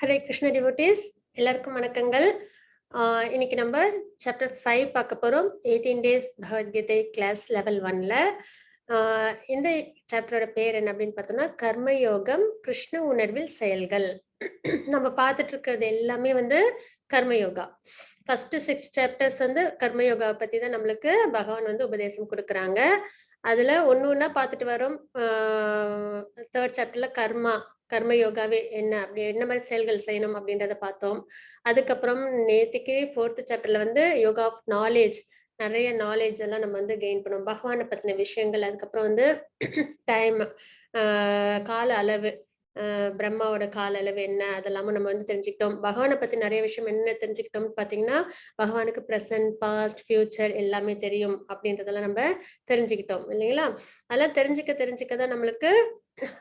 Hare Krishna devotees, எல்லாருக்கும் வணக்கங்கள். இன்னைக்கு நம்ம சாப்டர் 5 பார்க்க போறோம். 18 டேஸ் பகவத்கீதை கிளாஸ் லெவல் 1ல. இந்த சாப்டரோட பேர் என்ன அப்படின்னு பார்த்தோம்னா கர்மயோகம், கிருஷ்ண உணர்வில் செயல்கள். நம்ம பார்த்துட்டு இருக்கிறது எல்லாமே கர்மயோகா. ஃபர்ஸ்ட் 6 சாப்டர்ஸ் கர்மயோகாவை பத்தி தான் நம்மளுக்கு பகவான் உபதேசம் கொடுக்குறாங்க. அதுல ஒண்ணா பார்த்துட்டு வரோம். 3rd சாப்டர்ல கர்மயோகாவே என்ன, அப்படி என்ன மாதிரி செயல்கள் செய்யணும் அப்படின்றத பார்த்தோம். அதுக்கப்புறம் நேத்திக்கு 4th சாப்டர்ல யோகா ஆஃப் நாலேஜ், நிறைய நாலேஜ் எல்லாம் நம்ம கெயின் பண்ணுவோம், பகவானை பத்தின விஷயங்கள். அதுக்கப்புறம் டைம், கால அளவு, பிரம்மாவோட கால அளவு என்ன, அதெல்லாமும் நம்ம தெரிஞ்சுக்கிட்டோம். பகவானை பத்தி நிறைய விஷயம் என்ன தெரிஞ்சுக்கிட்டோம்னு பாத்தீங்கன்னா, பகவானுக்கு பிரசன்ட், பாஸ்ட், ஃபியூச்சர் எல்லாமே தெரியும் அப்படின்றதெல்லாம் நம்ம தெரிஞ்சுக்கிட்டோம் இல்லைங்களா? அதெல்லாம் தெரிஞ்சுக்கதான் நம்மளுக்கு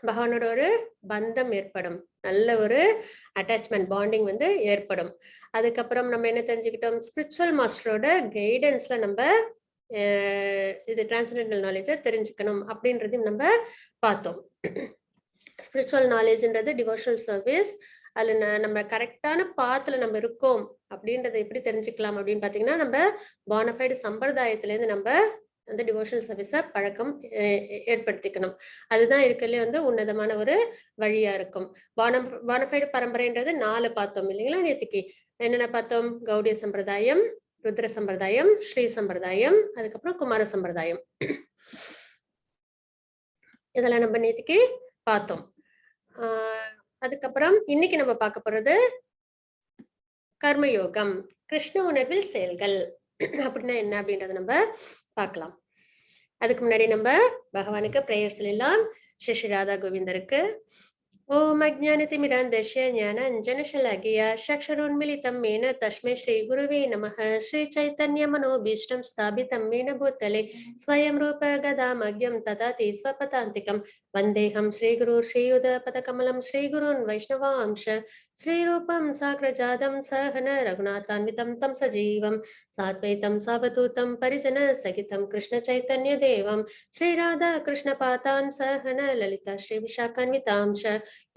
பகவானோட ஒரு பந்தம் ஏற்படும், நல்ல ஒரு அட்டாச்மெண்ட், பாண்டிங் ஏற்படும். அதுக்கப்புறம் நம்ம என்ன தெரிஞ்சுக்கிட்டோம், ஸ்பிரிச்சுவல் மாஸ்டரோட கைடன்ஸ்ல நம்ம இது டிரான்சென்டென்டல் நாலேஜை தெரிஞ்சுக்கணும் அப்படின்றதையும் நம்ம பார்த்தோம். ஸ்பிரிச்சுவல் நாலேஜ்ன்றது டிவோஷனல் சர்வீஸ். அதுல நம்ம கரெக்டான பாத்துல நம்ம இருக்கோம் அப்படின்றத எப்படி தெரிஞ்சுக்கலாம் அப்படின்னு பாத்தீங்கன்னா, நம்ம பானஃபைடு சம்பிரதாயத்துல இருந்து நம்ம அந்த டிவோஷனல் சர்வீஸ பழக்கம் ஏற்படுத்திக்கணும். அதுதான் இருக்கிறதுலே உன்னதமான ஒரு வழியா இருக்கும். பானஃபைடு பரம்பரைன்றது 4 பார்த்தோம் இல்லைங்களா நேத்திக்கு. என்னென்ன பார்த்தோம்? கௌடிய சம்பிரதாயம், ருத்ர சம்பிரதாயம், ஸ்ரீ சம்பிரதாயம், அதுக்கப்புறம் குமார சம்பிரதாயம். இதெல்லாம் நம்ம நேத்திக்கு பார்த்தோம். அதுக்கப்புறம் இன்னைக்கு நம்ம பார்க்க போறது கர்மயோகம், கிருஷ்ண உணர்வில் செயல்கள் அப்படின்னா என்ன அப்படின்றத நம்ம பார்க்கலாம். அதுக்கு முன்னாடி நம்ம பகவானுக்கு பிரேயர் சொல்லலாம். ஸ்ரீ ஸ்ரீ ராதா கோவிந்தருக்கு. ஓம் அஜ்ஞானதிமிராந்தஸ்ய ஞானாஞ்சனசலாகியா சக்ஷரோன்மிலிதம் மேன தஸ்மை ஸ்ரீ குருவே நமः. ஸ்ரீ சைத்தன்ய மனோபீஷ்டம் ஸ்தாபிதம் மேன பூத்தலே ஸ்வயம் ரூப கதாமக்யம் ததாதி ஸ்வபதாந்திகம் வந்தேகம் ஸ்ரீகுரு ஸ்ரீயுதபதகமலம் ஸ்ரீகுருன் வைஷ்ணவாம்ச ஸ்ரீரூபம் சாக்ரஜாதம் சஹன ரகுநாதான்விதம் தம் சஜீவம் சாத்வைதம் சாவதூதம் பரிஜன சகிதம் கிருஷ்ண சைத்தன்ய தேவம் ஸ்ரீராதா கிருஷ்ண பாதான் சஹன லலிதா ஸ்ரீ விஷாகான்விதாம்ச.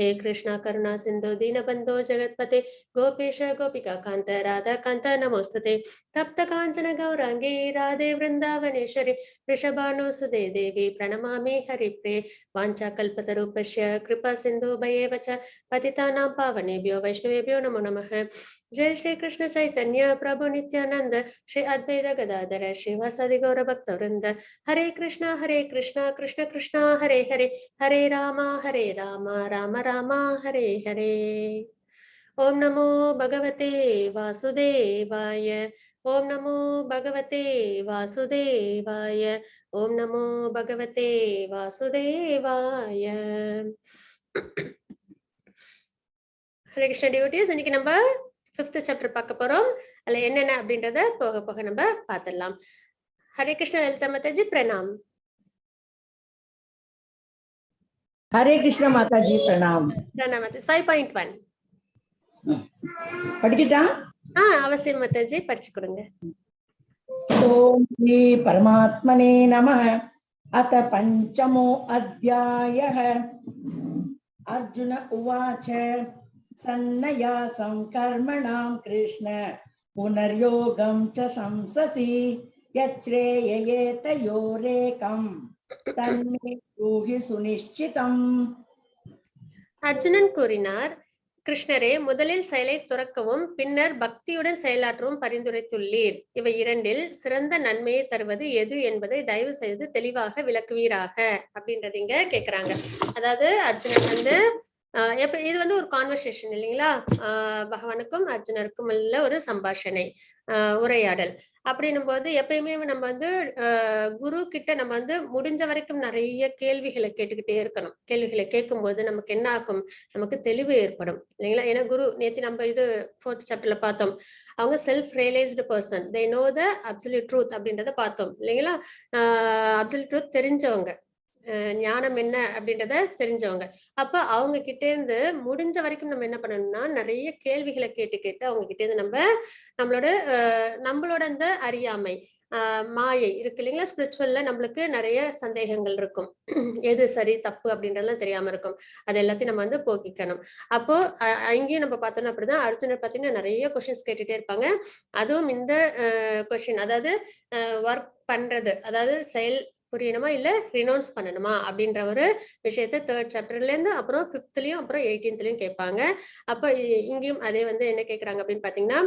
हे कृष्णा करुणा सिंधु दीनबंधो जगत्पते गोपेश गोपिका कांत राधा कांत नमोस्तुते. तप्त कांचन गौरांगे राधे वृंदावनेश्वरे वृषभानुसुते देवी प्रणमामि हरिप्रिये. वाञ्छाकल्पतरुपस्य कृपा सिन्धुभयेव च पतितानां पावनेभ्यो वैष्णवेभ्यो नमो नमः. जय श्री कृष्ण चैतन्य प्रभु नित्यानंद श्री अद्वैत गदाधर श्रीवासादि गौर भक्तवृंद. हरे कृष्णा कृष्ण कृष्ण हरे हरे, हरे राम राम राम हरे हरे. ओम नमो भगवते वासुदेवाय, ओम नमो भगवते वासुदेवाय, ओम नमो भगवते वासुदेवाय. ஹரே கிருஷ்ண டிவோட்டீஸ், இன்னைக்கு நம்ம 5th சாப்டர் பார்க்க போறோம். அதுல என்னென்ன அப்படின்றத போக போக நம்ம பார்த்துடலாம். ஹரே கிருஷ்ண லலிதா மாதாஜி, பிரணாம். हरे कृष्ण माता जी, प्रणाम. பிரணாம் மாதாஜி. 5.1 படிக்கிட்டா? அவசியம் மாதாஜி, படிச்சு கொடுங்க. ஓம் ஸ்ரீ பரமாத்மனே நமः. அத பஞ்சமோ அத்தியாயः. அர்ஜுன உவாச்ச சந்நியாசம் கர்மணாம் கிருஷ்ண புனர்யோகம் ச சம்சசி யச்ரேயேதயோரேகம் தன்மே ப்ரூஹி சுநிஷ்சிதம். அர்ஜுனன் கூறினார், கிருஷ்ணரே, முதலில் செயலை துறக்கவும் பின்னர் பக்தியுடன் செயலாற்றவும் பரிந்துரைத்துள்ளீர். இவை இரண்டில் சிறந்த நன்மையை தருவது எது என்பதை தயவு செய்து தெளிவாக விளக்குவீராக அப்படின்றது இங்க கேக்குறாங்க. அதாவது அர்ஜுனன் இது ஒரு கான்வர்சேஷன் இல்லைங்களா, பகவானுக்கும் அர்ஜுனருக்கும் உள்ள ஒரு சம்பாஷணை, உரையாடல். அப்படின்னும் போது எப்பயுமே நம்ம குரு கிட்ட நம்ம முடிஞ்ச வரைக்கும் நிறைய கேள்விகளை கேட்டுக்கிட்டே இருக்கணும். கேள்விகளை கேட்கும் போது நமக்கு என்ன ஆகும், நமக்கு தெளிவு ஏற்படும் இல்லைங்களா. ஏன்னா குரு, நேத்து நம்ம இது 4th சாப்டர்ல பார்த்தோம், அவங்க self realised person, they know the absolute truth அப்படின்றத பார்த்தோம் இல்லைங்களா. அப்சல்யூட் ட்ரூத் தெரிஞ்சவங்க, ஞானம் என்ன அப்படின்றத தெரிஞ்சவங்க. அப்ப அவங்க கிட்ட இருந்து முடிஞ்ச வரைக்கும் நம்ம என்ன பண்ணணும்னா, நிறைய கேள்விகளை கேட்டு அவங்க கிட்ட இருந்து நம்மளோட அந்த அறியாமை, மாயை இருக்கு இல்லைங்களா? ஸ்பிரிச்சுவல்ல நம்மளுக்கு நிறைய சந்தேகங்கள் இருக்கும். எது சரி தப்பு அப்படின்றதெல்லாம் தெரியாம இருக்கும். அது எல்லாத்தையும் நம்ம வந்து போக்கிக்கணும். அப்போ அங்கேயும் நம்ம பார்த்தோம்னா அப்படிதான் அர்ஜுனர் பார்த்தீங்கன்னா நிறைய கொஸ்டின்ஸ் கேட்டுட்டே இருப்பாங்க. அதுவும் இந்த கொஸ்டின், அதாவது ஒர்க் பண்றது, அதாவது செயல் புரியணுமா இல்ல ரினௌன்ஸ் பண்ணணுமா அப்படின்ற ஒரு விஷயத்த 3rd சாப்டர்ல இருந்து அப்புறம் 5th அப்புறம் 18th கேட்பாங்க. அப்ப இங்கேயும் அதே வந்து என்ன கேட்கறாங்க அப்படின்னு பாத்தீங்கன்னா,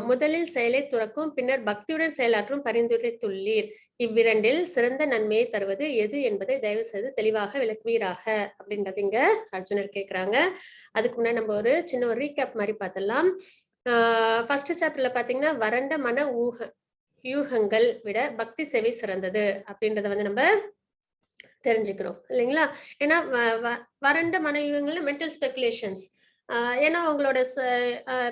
முதலில் செயலை துறக்கும் பின்னர் பக்தியுடன் செயலாற்றும் பரிந்துரைத்துள்ளீர். இவ்விரண்டில் சிறந்த நன்மையை தருவது எது என்பதை தயவு செய்து தெளிவாக விளக்குவீராக அப்படின்றது இங்க அர்ஜுனர் கேட்கிறாங்க. அதுக்கு முன்னாடி நம்ம ஒரு சின்ன ஒரு ரீகேப் மாதிரி பார்த்தலாம். ஃபர்ஸ்ட் சாப்டர்ல பாத்தீங்கன்னா வறண்ட மன யூகங்கள் விட பக்தி சேவை சிறந்தது அப்படின்றத வந்து நம்ம தெரிஞ்சுக்கிறோம் இல்லைங்களா? ஏன்னா வறண்ட மன யூகங்கள்ல மென்டல் ஸ்பெகுலேஷன்ஸ். ஏன்னா அவங்களோட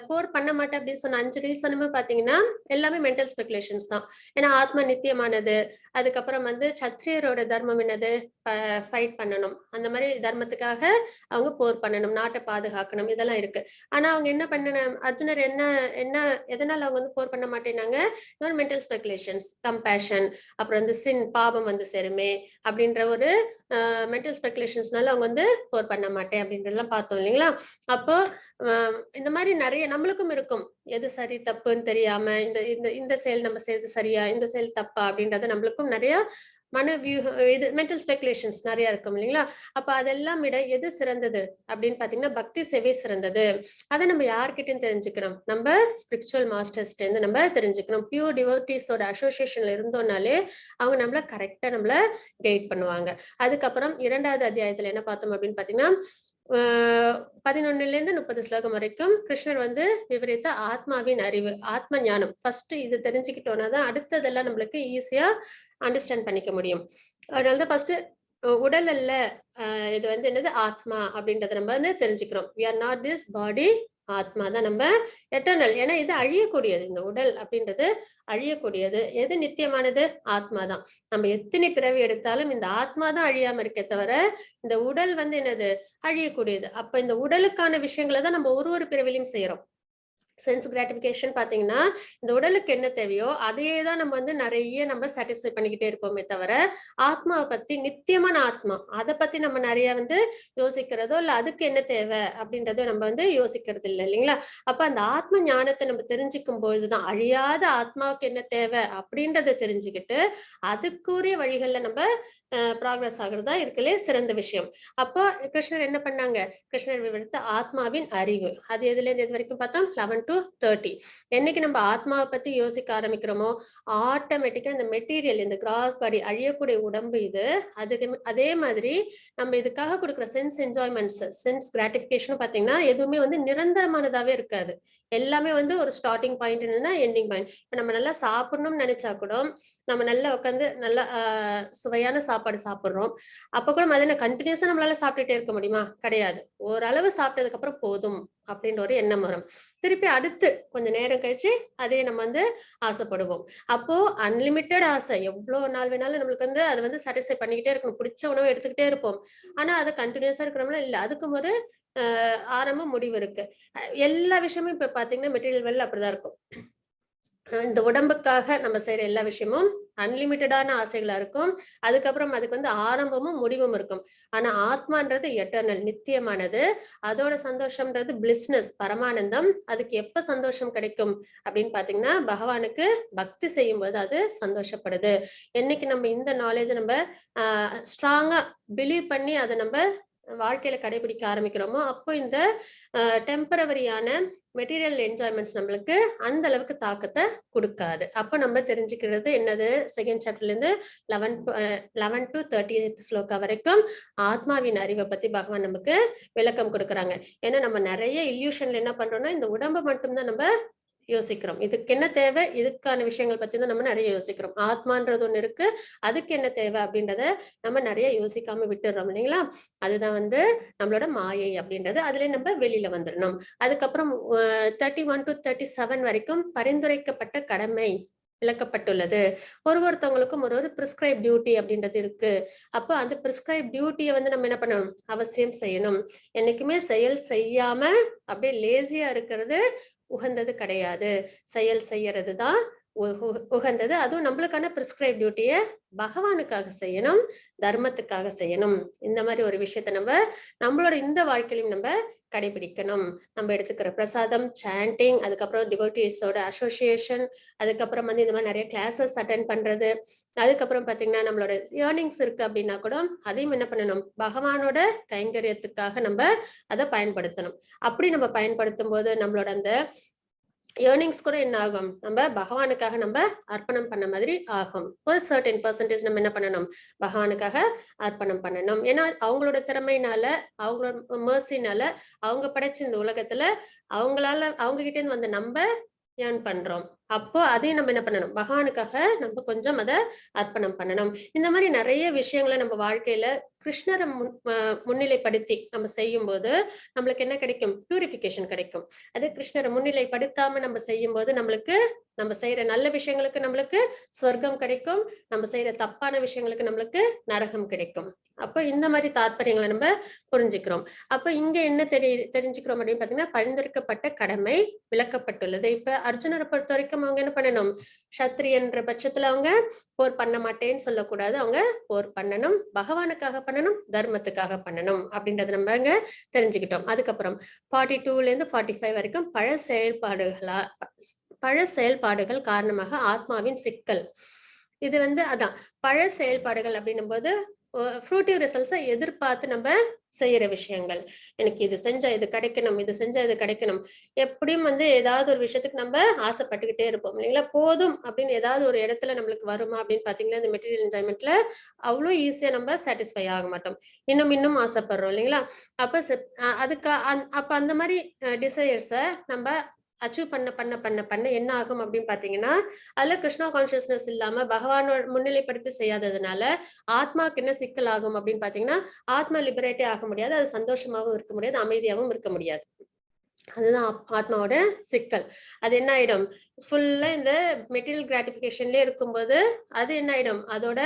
போர் பண்ண மாட்டேன் அப்படின்னு சொன்ன 5 ரீசனுமே பாத்தீங்கன்னா எல்லாமே மென்டல் ஸ்பெகுலேஷன்ஸ் தான். ஏன்னா ஆத்மா நித்தியமானது, அதுக்கப்புறம் வந்து சத்திரியரோட தர்மம் என்னது, ஃபைட் பண்ணணும், அந்த மாதிரி தர்மத்துக்காக அவங்க போர் பண்ணணும், நாட்டை பாதுகாக்கணும், இதெல்லாம் இருக்கு. ஆனா அவங்க என்ன பண்ண அர்ஜுனர் என்ன என்ன எதனால அவங்க வந்து போர் பண்ண மாட்டேனாங்க? மென்டல் ஸ்பெகுலேஷன்ஸ், கம்பேஷன், அப்புறம் வந்து சின் பாவம் வந்து சேருமே அப்படின்ற ஒரு மென்டல் ஸ்பெகுலேஷன்ஸ்னால அவங்க வந்து போர் பண்ண மாட்டேன் அப்படின்றதெல்லாம் பார்த்தோம் இல்லைங்களா? அப்போ இந்த மாதிரி நிறைய நம்மளுக்கும் இருக்கும், எது சரி தப்புன்னு தெரியாம இந்த இந்த இந்த செயல் நம்ம செய்யறது சரியா, இந்த செயல் தப்பா அப்படின்றது நம்மளுக்கும் நிறைய இது மென்டல் ஸ்பெகுலேஷன்ஸ் நிறைய இருக்கும் இல்லைங்களா? அப்ப அதெல்லாம் விட எது சிறந்தது அப்படின்னு பாத்தீங்கன்னா பக்தி சேவை சிறந்தது. அதை நம்ம யார்கிட்டயும் தெரிஞ்சுக்கிறோம், நம்ம ஸ்பிரிச்சுவல் மாஸ்டர்ஸ்ட இருந்து நம்ம தெரிஞ்சுக்கணும். பியூர் டிவோட்டீஸோட அசோசியேஷன்ல இருந்தோம்னாலே அவங்க நம்மள கரெக்டா நம்மள கைட் பண்ணுவாங்க. அதுக்கப்புறம் 2வது அத்தியாயத்துல என்ன பார்த்தோம் அப்படின்னு பாத்தீங்கன்னா 11 - 30 ஸ்லோகம் வரைக்கும் கிருஷ்ணர் வந்து விவரித்த ஆத்மாவின் அறிவு, ஆத்ம ஞானம். ஃபர்ஸ்ட் இது தெரிஞ்சுக்கிட்டோம்னா தான் அடுத்ததெல்லாம் நம்மளுக்கு ஈஸியா அண்டர்ஸ்டாண்ட் பண்ணிக்க முடியும். அதனாலதான் ஃபர்ஸ்ட் உடல் அல்ல, இது வந்து என்னது ஆத்மா அப்படின்றத நம்ம வந்து தெரிஞ்சுக்கிறோம். we are not this body, ஆத்மா தான் நம்ம எட்டர்னல். ஏன்னா இது அழியக்கூடியது, இந்த உடல் அப்படின்றது அழியக்கூடியது. எது நித்தியமானது? ஆத்மா தான். நம்ம எத்தனை பிறவி எடுத்தாலும் இந்த ஆத்மா தான் அழியாம இருக்கே தவிர இந்த உடல் வந்து என்னது, அழியக்கூடியது. அப்ப இந்த உடலுக்கான விஷயங்களை தான் நம்ம ஒரு பிறவிலையும் செய்யறோம். சென்ஸ் கிராட்டிபிகேஷன் பாத்தீங்கன்னா இந்த உடலுக்கு என்ன தேவையோ அதையே தான் நம்ம வந்து நிறைய நம்ம சாட்டிஸ்ஃபை பண்ணிக்கிட்டே இருப்போமே தவிர ஆத்மாவை பத்தி, நித்தியமான ஆத்மா அதை பத்தி நம்ம நிறைய வந்து யோசிக்கிறதோ இல்ல அதுக்கு என்ன தேவை அப்படின்றதோ நம்ம வந்து யோசிக்கிறது இல்லை இல்லைங்களா? அப்ப அந்த ஆத்ம ஞானத்தை நம்ம தெரிஞ்சுக்கும் பொழுதுதான் அழியாத ஆத்மாவுக்கு என்ன தேவை அப்படின்றத தெரிஞ்சுக்கிட்டு அதுக்குரிய வழிகள்ல நம்ம ப்ராக்ரஸ் ஆகுறதா இருக்கலே சிறந்த விஷயம். அப்போ கிருஷ்ணர் என்ன பண்ணாங்க? கிருஷ்ணர் விவரித்த ஆத்மாவின் அறிவு, அது எதுல இருந்து எது வரைக்கும் பார்த்தோம்? 11 to 30. என்னைக்கு நம்ம ஆத்மாவை பத்தி யோசிக்க ஆரம்பிக்கிறோமோ ஆட்டோமேட்டிக்கா இந்த மெட்டீரியல், இந்த கிராஸ் பாடி, அழியக்கூடிய உடம்பு இது, அதுக்கு அதே மாதிரி நம்ம இதுக்காக கொடுக்குற சென்ஸ் என்ஜாய்மெண்ட்ஸ், சென்ஸ் கிராட்டிபிகேஷன் பாத்தீங்கன்னா எதுவுமே வந்து நிரந்தரமானதாவே இருக்காது. எல்லாமே வந்து ஒரு ஸ்டார்டிங் பாயிண்ட் என்னன்னா எண்டிங் பாயிண்ட். இப்ப நம்ம நல்லா சாப்பிடணும்னு நினைச்சா கூட நம்ம நல்லா உட்காந்து நல்லா சுவையான சாப்பாடு சாப்பிடுறோம். அப்ப கூட மதியம் கண்டினியூஸா நம்மளால சாப்பிட்டுட்டே இருக்க முடியுமா? கிடையாது. ஓரளவு சாப்பிட்டதுக்கு அப்புறம் போதும் அப்படின்ற ஒரு எண்ணம் வரும். திருப்பி அடுத்து கொஞ்ச நேரம் கழிச்சு அதே நம்ம வந்து ஆசைப்படுவோம். அப்போ அன்லிமிட்டெட் ஆசை, எவ்வளவு நாள் வேணாலும் நம்மளுக்கு வந்து அதை வந்து சாட்டிஸ்ஃபை பண்ணிக்கிட்டே இருக்கணும், பிடிச்ச உணவு எடுத்துக்கிட்டே இருப்போம். ஆனா அதை கண்டினியூஸா இருக்கிறோம்னா இல்ல, அதுக்கும் ஒரு ஆரம்ப முடிவு இருக்கு. எல்லா விஷயமும் இப்ப பாத்தீங்கன்னா மெட்டீரியல் வேல்ல அப்படிதான் இருக்கும். இந்த உடம்புக்காக நம்ம செய்யற எல்லா விஷயமும் அன்லிமிட்டடான ஆசைகளா இருக்கும். அதுக்கப்புறம் அதுக்கு வந்து ஆரம்பமும் முடிவும் இருக்கும். ஆனா ஆத்மான்றது எட்டர்னல், நித்தியமானது. அதோட சந்தோஷம்ன்றது பிளிஸ்னஸ், பரமானந்தம். அதுக்கு எப்ப சந்தோஷம் கிடைக்கும் அப்படின்னு பாத்தீங்கன்னா பகவானுக்கு பக்தி செய்யும் போது அது சந்தோஷப்படுது. என்னைக்கு நம்ம இந்த நாலேஜ் நம்ம ஸ்ட்ராங்கா பிலீவ் பண்ணி அதை நம்ம வாழ்க்கையில கடைபிடிக்க ஆரம்பிக்கிறோமோ அப்போ இந்த டெம்பரவரியான மெட்டீரியல் என்ஜாய்மெண்ட்ஸ் நம்மளுக்கு அந்த அளவுக்கு தாக்கத்தை கொடுக்காது. அப்ப நம்ம தெரிஞ்சுக்கிறது என்னது? செகண்ட் சாப்டர்ல இருந்து 11 to 30 ஸ்லோகா வரைக்கும் ஆத்மாவின் அறிவை பத்தி பகவான் நமக்கு விளக்கம் கொடுக்குறாங்க. ஏன்னா நம்ம நிறைய இல்யூஷன்ல என்ன பண்றோம்னா இந்த உடம்பை மட்டும்தான் நம்ம யோசிக்கிறோம். இதுக்கு என்ன தேவை, இதுக்கான விஷயங்கள் பத்தி தான் நம்ம நிறைய யோசிக்கிறோம். ஆத்மான்றது ஒண்ணு இருக்கு, அதுக்கு என்ன தேவை அப்படின்றத நம்ம நிறைய யோசிக்காம விட்டுறோம் இல்லைங்களா? அதுதான் வந்து நம்மளோட மாயை அப்படின்றது. அதுல நம்ம வெளியில வந்துடணும். அதுக்கப்புறம் 31 to 37 வரைக்கும் பரிந்துரைக்கப்பட்ட கடமை விளக்கப்பட்டுள்ளது. ஒருத்தவங்களுக்கும் ஒரு பிரிஸ்கிரைப் டியூட்டி அப்படின்றது இருக்கு. அப்போ அந்த பிரிஸ்கிரைப் டியூட்டியை வந்து நம்ம என்ன பண்ணணும்? அவசியம் செய்யணும். என்னைக்குமே செயல் செய்யாம அப்படியே லேசியா இருக்கிறது உகந்தது கிடையாது. செயல் செய்யறது தான் உகந்தது. அதுவும் நம்மளுக்கான பிரிஸ்கிரைப் டியூட்டியை பகவானுக்காக செய்யணும், தர்மத்துக்காக செய்யணும். இந்த மாதிரி ஒரு விஷயத்த நம்மளோட இந்த வாழ்க்கையிலும் நம்ம கடைபிடிக்கணும். நம்ம எடுத்துக்கிற பிரசாதம், சாண்டிங், அதுக்கப்புறம் டிவோட்டீஸோட அசோசியேஷன், அதுக்கப்புறம் இந்த மாதிரி நிறைய கிளாஸஸ் அட்டென்ட் பண்றது, அதுக்கப்புறம் பாத்தீங்கன்னா நம்மளோட ஏர்னிங்ஸ் இருக்கு அப்படின்னா கூட அதையும் என்ன பண்ணணும், பகவானோட கைங்கரியத்துக்காக நம்ம அதை பயன்படுத்தணும். அப்படி நம்ம பயன்படுத்தும் போது நம்மளோட அந்த ஏர்னிங்ஸ் கூட என்ன ஆகும், நம்ம பகவானுக்காக நம்ம அர்ப்பணம் பண்ண மாதிரி ஆகும். ஒரு சர்டன் பெர்சன்டேஜ் நம்ம என்ன பண்ணணும், பகவானுக்காக அர்ப்பணம் பண்ணணும். ஏன்னா அவங்களோட திறமையினால, அவங்களோட மர்சினால, அவங்க படைச்ச இந்த உலகத்துல அவங்க கிட்ட இருந்து வந்து நம்ம ஏர்ன் பண்றோம். அப்போ அதையும் நம்ம என்ன பண்ணணும், பகவானுக்காக நம்ம கொஞ்சம் அதை அர்ப்பணம் பண்ணணும். இந்த மாதிரி நிறைய விஷயங்களை நம்ம வாழ்க்கையில கிருஷ்ணரை முன்னிலைப்படுத்தி நம்ம செய்யும் போது நம்மளுக்கு என்ன கிடைக்கும், பியூரிபிகேஷன் கிடைக்கும். அது கிருஷ்ணரை முன்னிலைப்படுத்தாம நம்ம செய்யும் போது நம்மளுக்கு நம்ம செய்யற நல்ல விஷயங்களுக்கு நம்மளுக்கு சொர்க்கம் கிடைக்கும், நம்ம செய்யற தப்பான விஷயங்களுக்கு நம்மளுக்கு நரகம் கிடைக்கும். அப்ப இந்த மாதிரி தாற்பயங்களை நம்ம புரிஞ்சுக்கிறோம். அப்ப இங்க என்ன தெரிஞ்சுக்கிறோம் அப்படின்னு பாத்தீங்கன்னா, பரிந்துரைக்கப்பட்ட கடமை விளக்கப்பட்டுள்ளது. இப்ப அர்ஜுனரை பொறுத்த வரைக்கும் அவங்க என்ன பண்ணணும், சத்திரியன்ற பட்சத்துல அவங்க போர் பண்ண மாட்டேன்னு சொல்லக்கூடாது, அவங்க போர் பண்ணணும், பகவானுக்காக பண்ணணும், தர்மத்துக்காக பண்ணணும் அப்படின்றத நம்ம அங்க தெரிஞ்சுக்கிட்டோம். அதுக்கப்புறம் 42ல இருந்து 45 வரைக்கும் பழ செயல்பாடுகள் காரணமாக ஆத்மாவின் சிக்கல். இது அதான் பழ செயல்பாடுகள் அப்படின்னும் போது ஃப்ரூட்டிவ் ரிசல்ட்ஸை எதிர்பார்த்து நம்ம செய்யற விஷயங்கள். எனக்கு இது செஞ்சா இது கிடைக்கணும், இது செஞ்சா இது கிடைக்கணும், எப்படியும் ஏதாவது ஒரு விஷயத்துக்கு நம்ம ஆசைப்பட்டுக்கிட்டே இருப்போம் இல்லைங்களா. போதும் அப்படின்னு ஏதாவது ஒரு இடத்துல நம்மளுக்கு வருமா அப்படின்னு பாத்தீங்கன்னா, இந்த மெட்டீரியல் என்ஜாய்மெண்ட்ல அவ்வளோ ஈஸியா நம்ம சாட்டிஸ்ஃபை ஆக மாட்டோம், இன்னும் ஆசைப்படுறோம் இல்லைங்களா. அப்ப அப்ப அந்த மாதிரி டிசையர்ஸை நம்ம அச்சீவ் பண்ண என்ன ஆகும் அப்படின்னு பாத்தீங்கன்னா, அதுல கிருஷ்ணா கான்சியஸ்னஸ் இல்லாம பகவானோட முன்னிலைப்படுத்தி செய்யாததுனால ஆத்மாக்கு என்ன சிக்கல் ஆகும் அப்படின்னு பாத்தீங்கன்னா, ஆத்மா லிபரேட்டே ஆக முடியாது, அது சந்தோஷமாவும் இருக்க முடியாது, அமைதியாவும் இருக்க முடியாது. அதுதான் ஆத்மாவோட சிக்கல். அது என்ன ஆயிடும், ஃபுல்லா இந்த மெட்டீரியல் கிராட்டிபிகேஷன்லயே இருக்கும்போது அது என்ன ஆயிடும், அதோட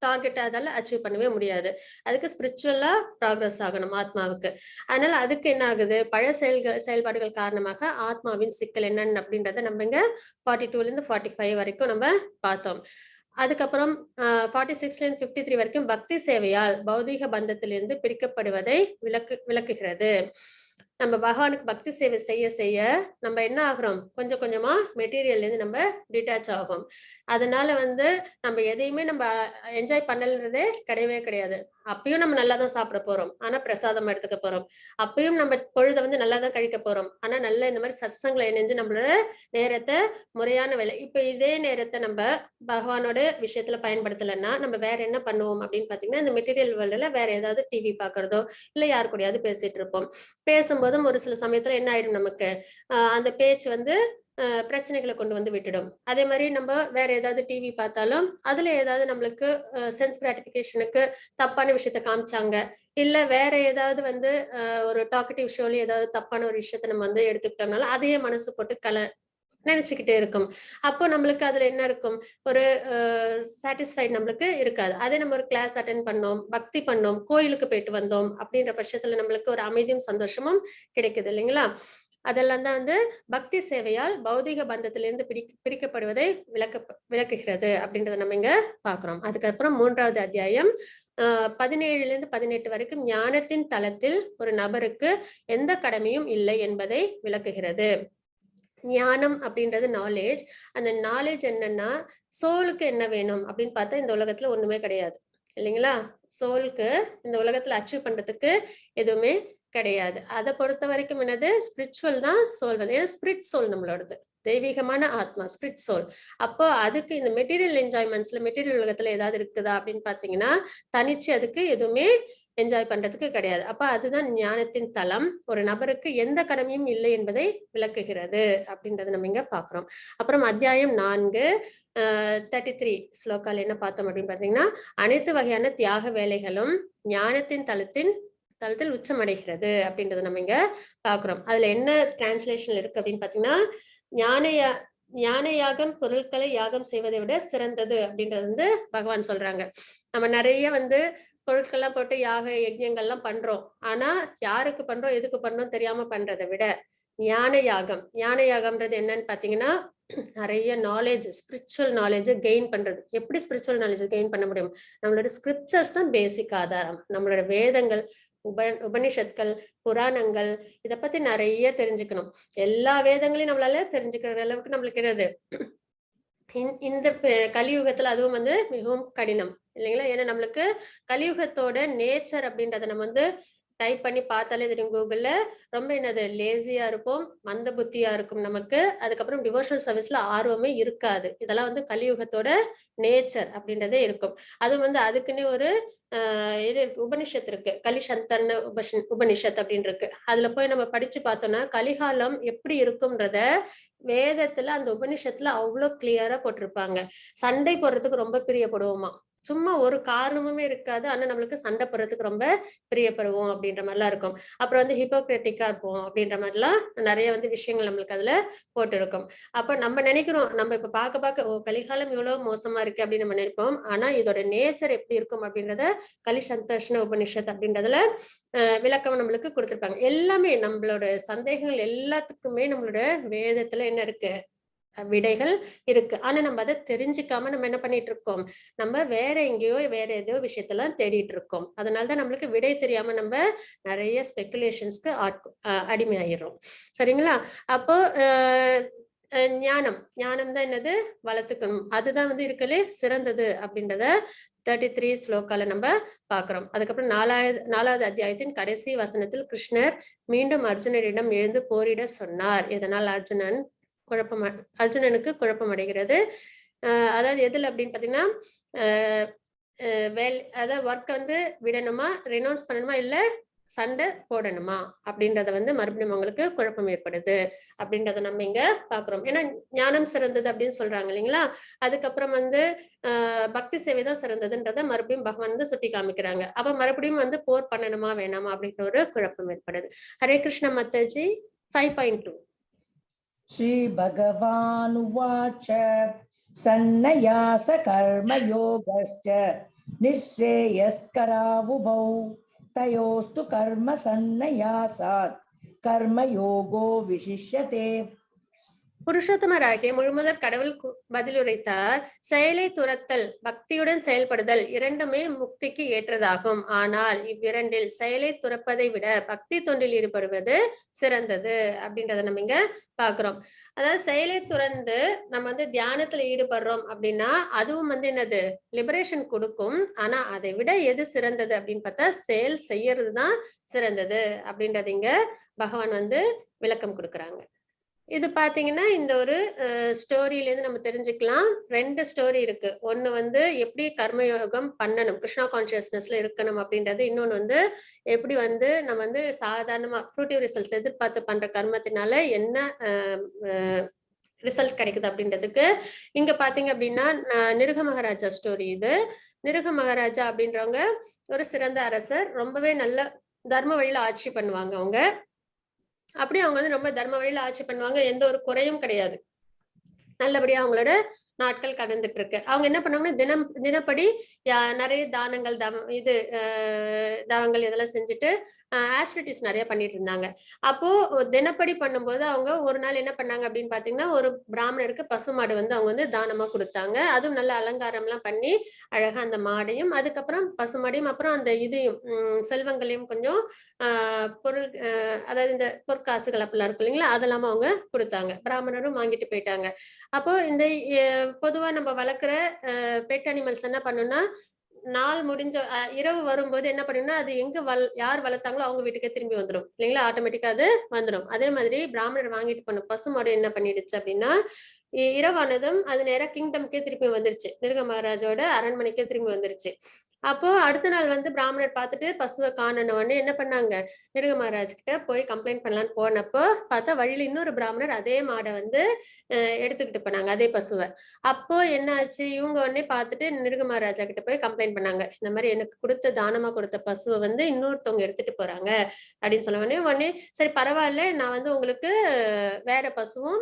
டார்கெட் அதால அச்சீவ் பண்ணவே முடியாது. அதுக்கு ஸ்பிரிச்சுவலா ப்ராக்ரஸ் ஆகணும் ஆத்மாவுக்கு. அதனால அதுக்கு என்ன ஆகுது, பழ செயல்பாடுகள் காரணமாக ஆத்மாவின் சிக்கல் என்னன்னு அப்படின்றத நம்ம இங்க 42ல இருந்து 45 வரைக்கும் நம்ம பார்த்தோம். அதுக்கப்புறம் 46ல இருந்து 53 வரைக்கும் பக்தி சேவையால் பௌதீக பந்தத்திலிருந்து பிரிக்கப்படுவதை விளக்குகிறது. நம்ம பகவானுக்கு பக்தி சேவை செய்ய செய்ய நம்ம என்ன ஆகுறோம், கொஞ்சம் கொஞ்சமா மெட்டீரியல்ல இருந்து நம்ம டிட்டாச் ஆகும். அதனால நம்ம எதையுமே நம்ம என்ஜாய் பண்ணலன்றதே கிடையவே கிடையாது. அப்பயும் நம்ம நல்லா தான் சாப்பிட போறோம், ஆனா பிரசாதம் எடுத்துக்க போறோம். அப்பயும் நம்ம பொழுத நல்லா தான் கழிக்க போறோம், ஆனா நல்ல இந்த மாதிரி சத்சங்களை இணைஞ்சு நம்மளோட நேரத்தை முறையான வேலை. இப்ப இதே நேரத்தை நம்ம பகவானோட விஷயத்துல பயன்படுத்தலைன்னா நம்ம வேற என்ன பண்ணுவோம் அப்படின்னு பாத்தீங்கன்னா, இந்த மெட்டீரியல் வேர்ல்டுல வேற ஏதாவது டிவி பாக்குறதோ இல்ல யாரு கூடயாவது பேசிட்டு இருப்போம். பேசும்போதும் ஒரு சில சமயத்துல என்ன ஆயிடும், நமக்கு அந்த பேச்சு பிரச்சனைகளை கொண்டு விட்டுடும். அதே மாதிரி நம்ம வேற ஏதாவது டிவி பார்த்தாலும் அதுல ஏதாவது நம்மளுக்கு சென்ஸ் கிராட்டிபிகேஷனுக்கு தப்பான விஷயத்த காமிச்சாங்க, இல்ல வேற ஏதாவது ஒரு டாக்கட்டிவ் ஷோல ஏதாவது தப்பான ஒரு விஷயத்த நம்ம எடுத்துக்கிட்டோம்னால அதையே மனசு போட்டு நினைச்சுக்கிட்டே இருக்கும். அப்போ நம்மளுக்கு அதுல என்ன இருக்கும், ஒரு சாட்டிஸ்ஃபைட் நம்மளுக்கு இருக்காது. அதே நம்ம ஒரு கிளாஸ் அட்டென்ட் பண்ணோம், பக்தி பண்ணோம், கோயிலுக்கு போயிட்டு வந்தோம் அப்படின்ற பட்சத்துல நம்மளுக்கு ஒரு அமைதியும் சந்தோஷமும் கிடைக்குது இல்லைங்களா. அதெல்லாம் தான் பக்தி சேவையால் பௌதிக பந்தத்திலிருந்து பிரிக்கப்படுவதை விளக்குகிறது அப்படின்றத நம்ம இங்க பாக்குறோம். அதுக்கப்புறம் 3வது அத்தியாயம் 17ல இருந்து 18 வரைக்கும் ஞானத்தின் தளத்தில் ஒரு நபருக்கு எந்த கடமையும் இல்லை என்பதை விளக்குகிறது. ஞானம் அப்படின்றது நாலேஜ். அந்த நாலேஜ் என்னன்னா, சோலுக்கு என்ன வேணும் அப்படின்னு பார்த்தா இந்த உலகத்துல ஒண்ணுமே கிடையாது இல்லைங்களா. சோலுக்கு இந்த உலகத்துல அச்சீவ் பண்றதுக்கு எதுவுமே கிடையாது. அதை பொறுத்த வரைக்கும் என்னது, ஸ்பிரிச்சுவல் தான் சோல். ஏன்னா ஸ்பிரிட் சோல் நம்மளோடது, தெய்வீகமான ஆத்மா, ஸ்பிரிட் சோல். அப்போ அதுக்கு இந்த மெட்டீரியல் என்ஜாய்மெண்ட்ஸ்ல மெட்டீரியல் உலகத்துல ஏதாவது இருக்குதா அப்படின்னு பாத்தீங்கன்னா, தனிச்சு அதுக்கு எதுவுமே என்ஜாய் பண்றதுக்கு கிடையாது. அப்ப அதுதான் ஞானத்தின் தளம். ஒரு நபருக்கு எந்த கடமையும் இல்லை என்பதை விளக்குகிறது அப்படின்றத நம்ம இங்க பாக்குறோம். அப்புறம் அத்தியாயம் 4 33 ஸ்லோகால் என்ன பார்த்தோம் அப்படின்னு பாத்தீங்கன்னா, அனைத்து வகையான தியாக வேலைகளும் ஞானத்தின் தளத்தில் உச்சமடைகிறது அப்படின்றத நம்ம இங்க பாக்குறோம். அதுல என்ன டிரான்ஸ்லேஷன் இருக்கு அப்படின்னு பாத்தீங்கன்னா, ஞான யாகம் பொருட்களை யாகம் செய்வதை விட சிறந்தது அப்படின்றது பகவான் சொல்றாங்க. நம்ம நிறைய பொருட்கள்லாம் போட்டு யாக யஜ்யங்கள்லாம் பண்றோம், ஆனா யாருக்கு பண்றோம் எதுக்கு பண்றோம் தெரியாம பண்றதை விட ஞான யாகம்ன்றது என்னன்னு பாத்தீங்கன்னா, நிறைய நாலேஜ், ஸ்பிரிச்சுவல் நாலேஜ் கெயின் பண்றது. எப்படி ஸ்பிரிச்சுவல் நாலேஜ் கெயின் பண்ண முடியும்? நம்மளோட ஸ்கிரிப்சர்ஸ் தான் பேசிக் ஆதாரம். நம்மளோட வேதங்கள், உபனிஷத்கள், புராணங்கள், இத பத்தி நிறைய தெரிஞ்சுக்கணும். எல்லா வேதங்களையும் நம்மளால தெரிஞ்சுக்கிற அளவுக்கு நம்மளுக்கு என்னது, இந்த கலியுகத்துல அதுவும் வந்து மிகவும் கடினம் இல்லைங்களா? ஏன்னா நம்மளுக்கு கலியுகத்தோட நேச்சர் அப்படின்றத நம்ம வந்து டைப் பண்ணி பார்த்தாலே தெரியும் கூகுள்ல. ரொம்ப என்னது, லேசியா இருக்கும், மந்த புத்தியா இருக்கும் நமக்கு. அதுக்கப்புறம் டிவோஷனல் சர்வீஸ்ல ஆர்வமே இருக்காது. இதெல்லாம் வந்து கலியுகத்தோட நேச்சர் அப்படின்றதே இருக்கும். அது வந்து அதுக்குன்னே ஒரு இது உபனிஷத் இருக்கு, கலிசந்தர்னு உபனிஷத் அப்படின்னு இருக்கு. அதுல போய் நம்ம படிச்சு பார்த்தோம்னா கலிகாலம் எப்படி இருக்கும்ன்றத வேதத்துல அந்த உபனிஷத்துல அவ்வளவு கிளியரா போட்டிருப்பாங்க. சண்டை போடுறதுக்கு ரொம்ப பிரியப்படுவோமா, சும்மா ஒரு காரணமுமே இருக்காது, ஆனா நம்மளுக்கு சண்டை போடுறதுக்கு ரொம்ப பிரியப்படுவோம் அப்படின்ற மாதிரிலாம் இருக்கும். அப்புறம் வந்து ஹிப்போக்ரட்டிக்கா இருப்போம் அப்படின்ற மாதிரிலாம் நிறைய வந்து விஷயங்கள் நம்மளுக்கு அதுல போட்டு இருக்கும். அப்ப நம்ம நினைக்கிறோம், நம்ம இப்ப பார்க்க ஓ கலிகாலம் இவ்வளவு மோசமா இருக்கு அப்படின்னு நம்ம நினைப்போம். ஆனா இதோட நேச்சர் எப்படி இருக்கும் அப்படின்றத கலிசந்தர்ஷ்ண உபனிஷத் அப்படின்றதுல விளக்கம் நம்மளுக்கு கொடுத்திருப்பாங்க. எல்லாமே நம்மளோட சந்தேகங்கள் எல்லாத்துக்குமே நம்மளோட வேதத்துல என்ன இருக்கு, விடைகள் இருக்கு. ஆனா நம்ம அதை தெரிஞ்சுக்காம நம்ம என்ன பண்ணிட்டு இருக்கோம், நம்ம வேற எங்கேயோ வேற ஏதோ விஷயத்தெல்லாம் தேடிட்டு இருக்கோம். அதனாலதான் நம்மளுக்கு விடை தெரியாம நம்ம நிறைய ஸ்பெகுலேஷன்ஸ்க்கு அடிமையாயிடுறோம். சரிங்களா? அப்போ ஞானம் தான் என்னது, வளர்த்துக்கணும். அதுதான் வந்து இருக்கலே சிறந்தது அப்படின்றத 33 ஸ்லோகால நம்ம பாக்குறோம். அதுக்கப்புறம் நாலாவது அத்தியாயத்தின் கடைசி வசனத்தில் கிருஷ்ணர் மீண்டும் அர்ஜுனரிடம் எழுந்து போரிட சொன்னார். இதனால் அர்ஜுனனுக்கு குழப்பம் அடைகிறது. அதாவது எதுல அப்படின்னு பாத்தீங்கன்னா, அதாவது ஒர்க் வந்து விடணுமா, ரெனௌன்ஸ் பண்ணணுமா, இல்ல சண்டை போடணுமா அப்படின்றத வந்து மறுபடியும் உங்களுக்கு குழப்பம் ஏற்படுது அப்படின்றத நம்ம இங்க பாக்குறோம். ஏன்னா ஞானம் சிறந்தது அப்படின்னு சொல்றாங்க இல்லைங்களா? அதுக்கப்புறம் வந்து பக்தி சேவை தான் சிறந்ததுன்றத மறுபடியும் பகவான் வந்து சுட்டி காமிக்கிறாங்க. அப்ப மறுபடியும் வந்து போர் பண்ணணுமா வேணாமா அப்படின்ற ஒரு குழப்பம் ஏற்படுது. ஹரே கிருஷ்ண மாதாஜி. 5.2 ஸ்ரீ பகவானுவாச்ச சந்நியாச கர்மயோகஸ்ச நிஸ்ரேயஸ்கராவுபௌ தயோஸ்து கர்ம சந்நியாசாத் கர்மயோகோ விசிஷ்யதே. புருஷோத்தமராகிய முழுமுதற் கடவுள் பதிலுரைத்தார், செயலை துரத்தல், பக்தியுடன் செயல்படுதல் இரண்டுமே முக்திக்கு ஏற்றதாகும். ஆனால் இவ்விரண்டில் செயலை துறப்பதை விட பக்தி தொண்டில் ஈடுபடுவது சிறந்தது அப்படின்றத நம்ம இங்க பாக்குறோம். அதாவது செயலை துறந்து நம்ம வந்து தியானத்துல ஈடுபடுறோம் அப்படின்னா அதுவும் வந்து என்னது, லிபரேஷன் கொடுக்கும். ஆனா அதை விட எது சிறந்தது அப்படின்னு பார்த்தா செயல் செய்யறதுதான் சிறந்தது அப்படின்றது இங்க பகவான் வந்து விளக்கம் கொடுக்குறாங்க. இது பாத்தீங்கன்னா இந்த ஒரு ஸ்டோரியில இருந்து நம்ம தெரிஞ்சுக்கலாம். 2 ஸ்டோரி இருக்கு. ஒண்ணு வந்து எப்படி கர்மயோகம் பண்ணணும், கிருஷ்ணா கான்சியஸ்னஸ்ல இருக்கணும் அப்படின்றது. இன்னொன்னு வந்து எப்படி வந்து நம்ம வந்து சாதாரணமா ஃப்ரூட்டிவ் ரிசல்ட்ஸ் எதிர்பார்த்து பண்ற கர்மத்தினால என்ன ரிசல்ட் கிடைக்குது அப்படின்றதுக்கு. இங்க பாத்தீங்க அப்படின்னா நிருக மகாராஜா ஸ்டோரி இது. நிருக மகாராஜா அப்படின்றவங்க ஒரு சிறந்த அரசர், ரொம்பவே நல்ல தர்ம வழியில ஆட்சி பண்ணுவாங்க அவங்க. அப்படி அவங்க வந்து ரொம்ப தர்ம வழியில ஆட்சி பண்ணுவாங்க, எந்த ஒரு குறையும் கிடையாது. நல்லபடியா அவங்களோட நாட்கள் கடந்துட்டு இருக்கு. அவங்க என்ன பண்ணாங்கன்னா தினப்படி நிறைய தானங்கள் தவங்கள் இதெல்லாம் செஞ்சுட்டு ஆக்டிவிட்டிஸ் நிறைய பண்ணிட்டு இருந்தாங்க. அப்போ தினப்படி பண்ணும்போது அவங்க ஒரு நாள் என்ன பண்ணாங்க அப்படின்னு பாத்தீங்கன்னா, ஒரு பிராமணருக்கு பசுமாடு வந்து அவங்க வந்து தானமா கொடுத்தாங்க. அதுவும் நல்ல அலங்காரம் எல்லாம் பண்ணி அழகா அந்த மாடையும் அதுக்கப்புறம் பசுமாடையும் அப்புறம் அந்த இதையும் செல்வங்களையும் கொஞ்சம் பொருள் அதாவது இந்த பொற்காசுகள் அப்படிலாம் இருக்கு இல்லைங்களா, அதெல்லாம் அவங்க கொடுத்தாங்க. பிராமணரும் வாங்கிட்டு போயிட்டாங்க. அப்போ இந்த பொதுவா நம்ம வளர்க்குற பெட் அனிமல்ஸ் என்ன பண்ணும்னா, நாள் முடிஞ்ச இரவு வரும்போது என்ன பண்ணும்னா, அது எங்க யார் வளர்த்தாங்களோ அவங்க வீட்டுக்கே திரும்பி வந்துடும் இல்லைங்களா, ஆட்டோமேட்டிக்கா அது வந்துடும். அதே மாதிரி பிராமணர் வாங்கிட்டு போன பசுமாடு என்ன பண்ணிடுச்சு அப்படின்னா, இரவானதும் அது நேரம் கிங்டம்க்கே திரும்பி வந்துருச்சு, நிருக மகாராஜோட அரண்மனைக்கே திரும்பி வந்துருச்சு. அப்போ அடுத்த நாள் வந்து பிராமணர் பார்த்துட்டு பசுவை காணன உடனே என்ன பண்ணாங்க, நிருக மகாராஜ் கிட்ட போய் கம்ப்ளைண்ட் பண்ணலான்னு போனப்போ பார்த்தா வழியில இன்னொரு பிராமணர் அதே மாடை வந்து எடுத்துக்கிட்டு போனாங்க, அதே பசுவை. அப்போ என்ன ஆச்சு, இவங்க உடனே பார்த்துட்டு நிருக மகாராஜா கிட்ட போய் கம்ப்ளைண்ட் பண்ணாங்க, இந்த மாதிரி எனக்கு கொடுத்த தானமா கொடுத்த பசுவை வந்து இன்னொருத்தவங்க எடுத்துட்டு போறாங்க அப்படின்னு சொன்ன உடனே சரி பரவாயில்ல, நான் வந்து உங்களுக்கு வேற பசுவும்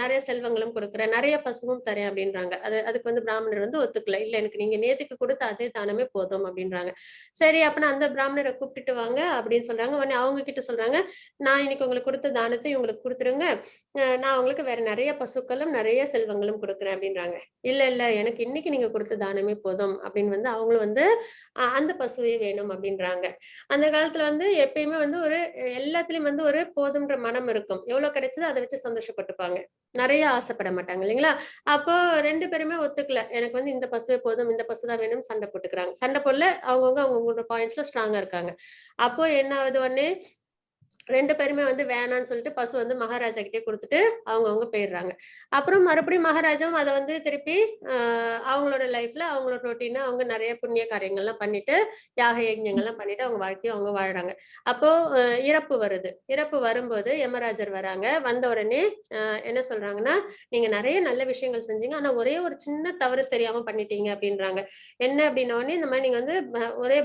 நிறைய செல்வங்களும் கொடுக்குறேன், நிறைய பசுவும் தரேன் அப்படின்றாங்க. அதுக்கு வந்து பிராமணர் வந்து ஒத்துக்கல. இல்ல, எனக்கு நீங்க நேத்துக்கு கொடுத்த அதே தானமே போதும் அப்படின்றாங்க. சரி அப்ப அந்த பிராமணரை கூப்பிட்டுட்டு வாங்க அப்படின்னு சொல்றாங்க. உடனே அவங்க கிட்ட சொல்றாங்க, நான் இன்னைக்கு உங்களுக்கு கொடுத்த தானத்தை இவங்களுக்கு கொடுத்துருங்க. நான் உங்களுக்கு வேற நிறைய பசுக்களும் நிறைய செல்வங்களும் கொடுக்குறேன் அப்படின்றாங்க. இல்ல இல்ல எனக்கு இன்னைக்கு நீங்க கொடுத்த தானமே போதும் அப்படின்னு வந்து அவங்களும் வந்து அந்த பசுவே வேணும் அப்படின்றாங்க. அந்த காலத்துல வந்து எப்பயுமே வந்து ஒரு எல்லாத்துலயும் வந்து ஒரு போதும்ன்ற மனம் இருக்கும். எவ்வளவு கிடைச்சதோ அதை வச்சு சந்தோஷப்பட்டுப்பாங்க. நிறைய ஆசைப்பட மாட்டாங்க இல்லைங்களா? அப்போ 2 பேருமே ஒத்துக்கல. எனக்கு வந்து இந்த பசுவே போதும், இந்த பசு தான் வேணும்னு சண்டை போட்டுக்கிறாங்க. சண்டை போடல, அவங்கவங்களோட பாயிண்ட்ஸ்ல ஸ்ட்ராங்கா இருக்காங்க. அப்போ என்ன ஆகுது உடனே 2 பேருமே வந்து வேணான்னு சொல்லிட்டு பசு வந்து மகாராஜா கிட்டே குடுத்துட்டு அவங்கவங்க போயிடுறாங்க. அப்புறம் மறுபடியும் மகாராஜாவும் அத வந்து திருப்பி அ அவங்களோட லைஃப்ல அவங்களோட ரொட்டீனா அவங்க நெறைய புண்ணிய காரியங்கள்லாம் பண்ணிட்டு, யாக யஜ்ஞங்கள்லாம் பண்ணிட்டு அவங்க வாழ்க்கைய அவங்க வாழ்றாங்க. அப்போ இறப்பு வருது. இறப்பு வரும்போது யமராஜர் வராங்க. வந்த உடனே என்ன சொல்றாங்கன்னா, "நீங்க நெறைய நல்ல விஷயங்கள் செஞ்சீங்க. ஆனா ஒரே ஒரு சின்ன தவறு தெரியாம பண்ணிட்டீங்க" அப்படின்றாங்க. என்ன அப்படின்ன உடனே, இந்த மாரி நீங்க வந்து ஒரே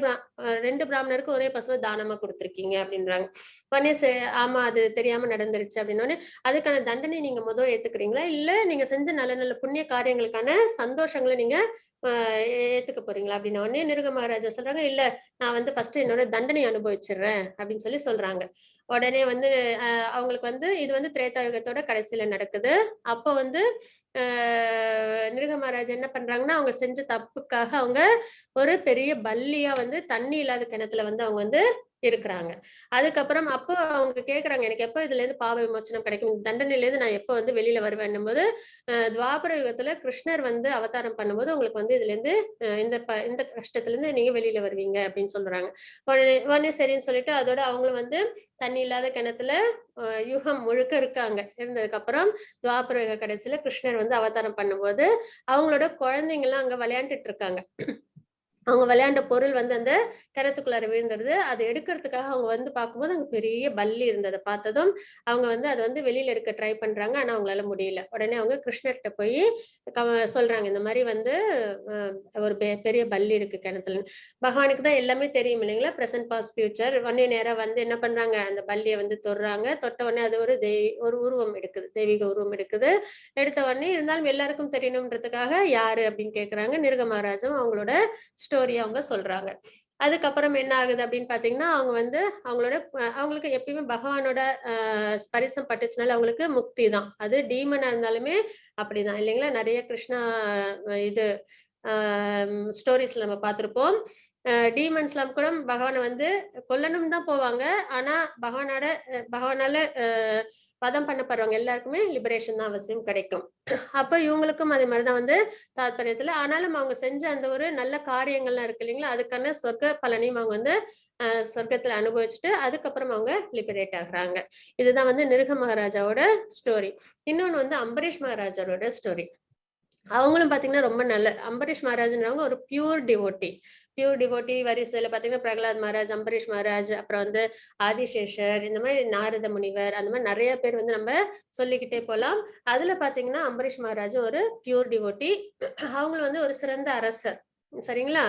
2 பிராமணருக்கு ஒரே பசுவ தானமா குடுத்துருக்கீங்க அப்படின்றாங்க. உடனே ஆமா அது தெரியாம நடந்துருச்சு அப்படின்னோடனே, அதுக்கான தண்டனை நீங்க ஏத்துக்கிறீங்களா? இல்ல நீங்க செஞ்ச நல்ல நல்ல புண்ணிய காரியங்களுக்கான சந்தோஷங்கள நீங்க அ ஏத்துக்க போறீங்களா? அப்படின்ன உடனே நிருக மகாராஜா சொல்றாங்க, இல்ல நான் வந்து ஃபர்ஸ்ட் என்னோட தண்டனைய அனுபவிச்சுடுறேன் அப்படின்னு சொல்றாங்க. உடனே வந்து அவங்களுக்கு வந்து இது வந்து திரேதா யுகத்தோட கடைசியில நடக்குது. அப்போ வந்து அ நிருக மகாராஜா என்ன பண்றாங்கன்னா, அவங்க செஞ்ச தப்புக்காக அவங்க ஒரு பெரிய பல்லியா வந்து தண்ணி இல்லாத கிணத்துல வந்து அவங்க வந்து இருக்கிறாங்க. அதுக்கப்புறம் அப்போ அவங்க கேட்கறாங்க, எனக்கு எப்ப இதுலேருந்து பாவ விமோசனம் கிடைக்கும்? இந்த தண்டனையிலேருந்து நான் எப்ப வந்து வெளியில வருவேன்னும்போது, துவாபர யுகத்துல கிருஷ்ணர் வந்து அவதாரம் பண்ணும்போது, உங்களுக்கு வந்து இதுலேருந்து இந்த கஷ்டத்துலேருந்து நீங்க வெளியில வருவீங்க அப்படின்னு சொல்றாங்க. உடனே உடனே சரின்னு சொல்லிட்டு அதோட அவங்களும் வந்து தண்ணி இல்லாத கிணத்துல யுகம் முழுக்க இருக்காங்க. இருந்ததுக்கு அப்புறம் துவாபர யுக கடைசியில கிருஷ்ணர் வந்து அவதாரம் பண்ணும்போது, அவங்களோட குழந்தைங்கலாம் அங்க விளையாண்டுட்டு இருக்காங்க. அவங்க விளையாண்ட பொருள் வந்து அந்த கிணத்துக்குள்ளார விழுந்துருது. அத எடுக்கிறதுக்காக அவங்க வந்து பார்க்கும்போது, அங்க பெரிய பல்லி இருந்தத பார்த்ததும், அவங்க வந்து அத வந்து வெளியில எடுக்க ட்ரை பண்றாங்க. ஆனா அவங்களால முடியல. உடனே அவங்க கிருஷ்ணர்ட்ட போயி சொல்றாங்க. இந்த மாரி வந்து ஒரு பெரிய பல்லி இருக்கு கிணத்துலன்னு. பகவானுக்கு தான் எல்லாமே தெரியும் இல்லைங்களா? Present, past, future. உடனே நேரா வந்து என்ன பண்றாங்க, அந்த பல்லிய வந்து தொடுறாங்க. தொட்ட உடனே அது ஒரு உருவம் எடுக்குது. தெய்வீக உருவம் எடுக்குது. எடுத்த உடனே இருந்தாலும் எல்லாருக்கும் தெரியணும்ன்றதுக்காக, யாரு அப்படின்னு கேட்கறாங்க. நிருக மகாராஜும் அவங்களோட ஸ்டோரிய அவங்க சொல்றாங்க. அதுக்கப்புறம் என்ன ஆகுது அப்படின்னு பார்த்தீங்கன்னா, அவங்க வந்து அவங்களோட அவங்களுக்கு எப்பயுமே பகவானோட ஸ்பரிசம் பட்டுச்சுனால அவங்களுக்கு முக்தி தான். அது டீமனா இருந்தாலுமே அப்படிதான் இல்லைங்களா? நெறைய கிருஷ்ணா இது அ ஸ்டோரீஸ்ல நம்ம பார்த்திருப்போம். டீமன்ஸ்லாம் கூட பகவான வந்து கொல்லணும்னு தான் போவாங்க. ஆனா பகவானால வதம் பண்ணப்படுறவங்க எல்லாருக்குமே லிபரேஷன் தான் அவசியம் கிடைக்கும். அப்ப இவங்களுக்கும் அதே மாரி தான் வந்து தாத்பரியத்துல ஆனாலும் அவங்க செஞ்ச அந்த ஒரு நல்ல காரியங்கள்லாம் இருக்கு இல்லைங்களா? அதுக்கான சொர்க்க பலனையும் அவங்க வந்து சொர்க்கத்துல அனுபவிச்சுட்டு, அதுக்கப்புறம் அவங்க லிபரேட் ஆகுறாங்க. இதுதான் வந்து நிருக மகாராஜாவோட ஸ்டோரி. இன்னொன்னு வந்து அம்பரீஷ் மகாராஜரோட ஸ்டோரி. அவங்களும் பாத்தீங்கன்னா ரொம்ப நல்ல அம்பரீஷ் மகாராஜ்ன்றவங்க ஒரு பியூர் டிவோட்டி வரிசையில பாத்தீங்கன்னா பிரகலாத் மகாராஜ், அம்பரீஷ் மகாராஜ், அப்புறம் வந்து ஆதிசேஷர், இந்த மாதிரி நாரத முனிவர், அந்த மாதிரி நிறைய பேர் வந்து நம்ம சொல்லிக்கிட்டே போலாம். அதுல பாத்தீங்கன்னா அம்பரீஷ் மகாராஜ் ஒரு பியூர் டிவோட்டி. அவங்களும் வந்து ஒரு சிறந்த அரசர். சரிங்களா?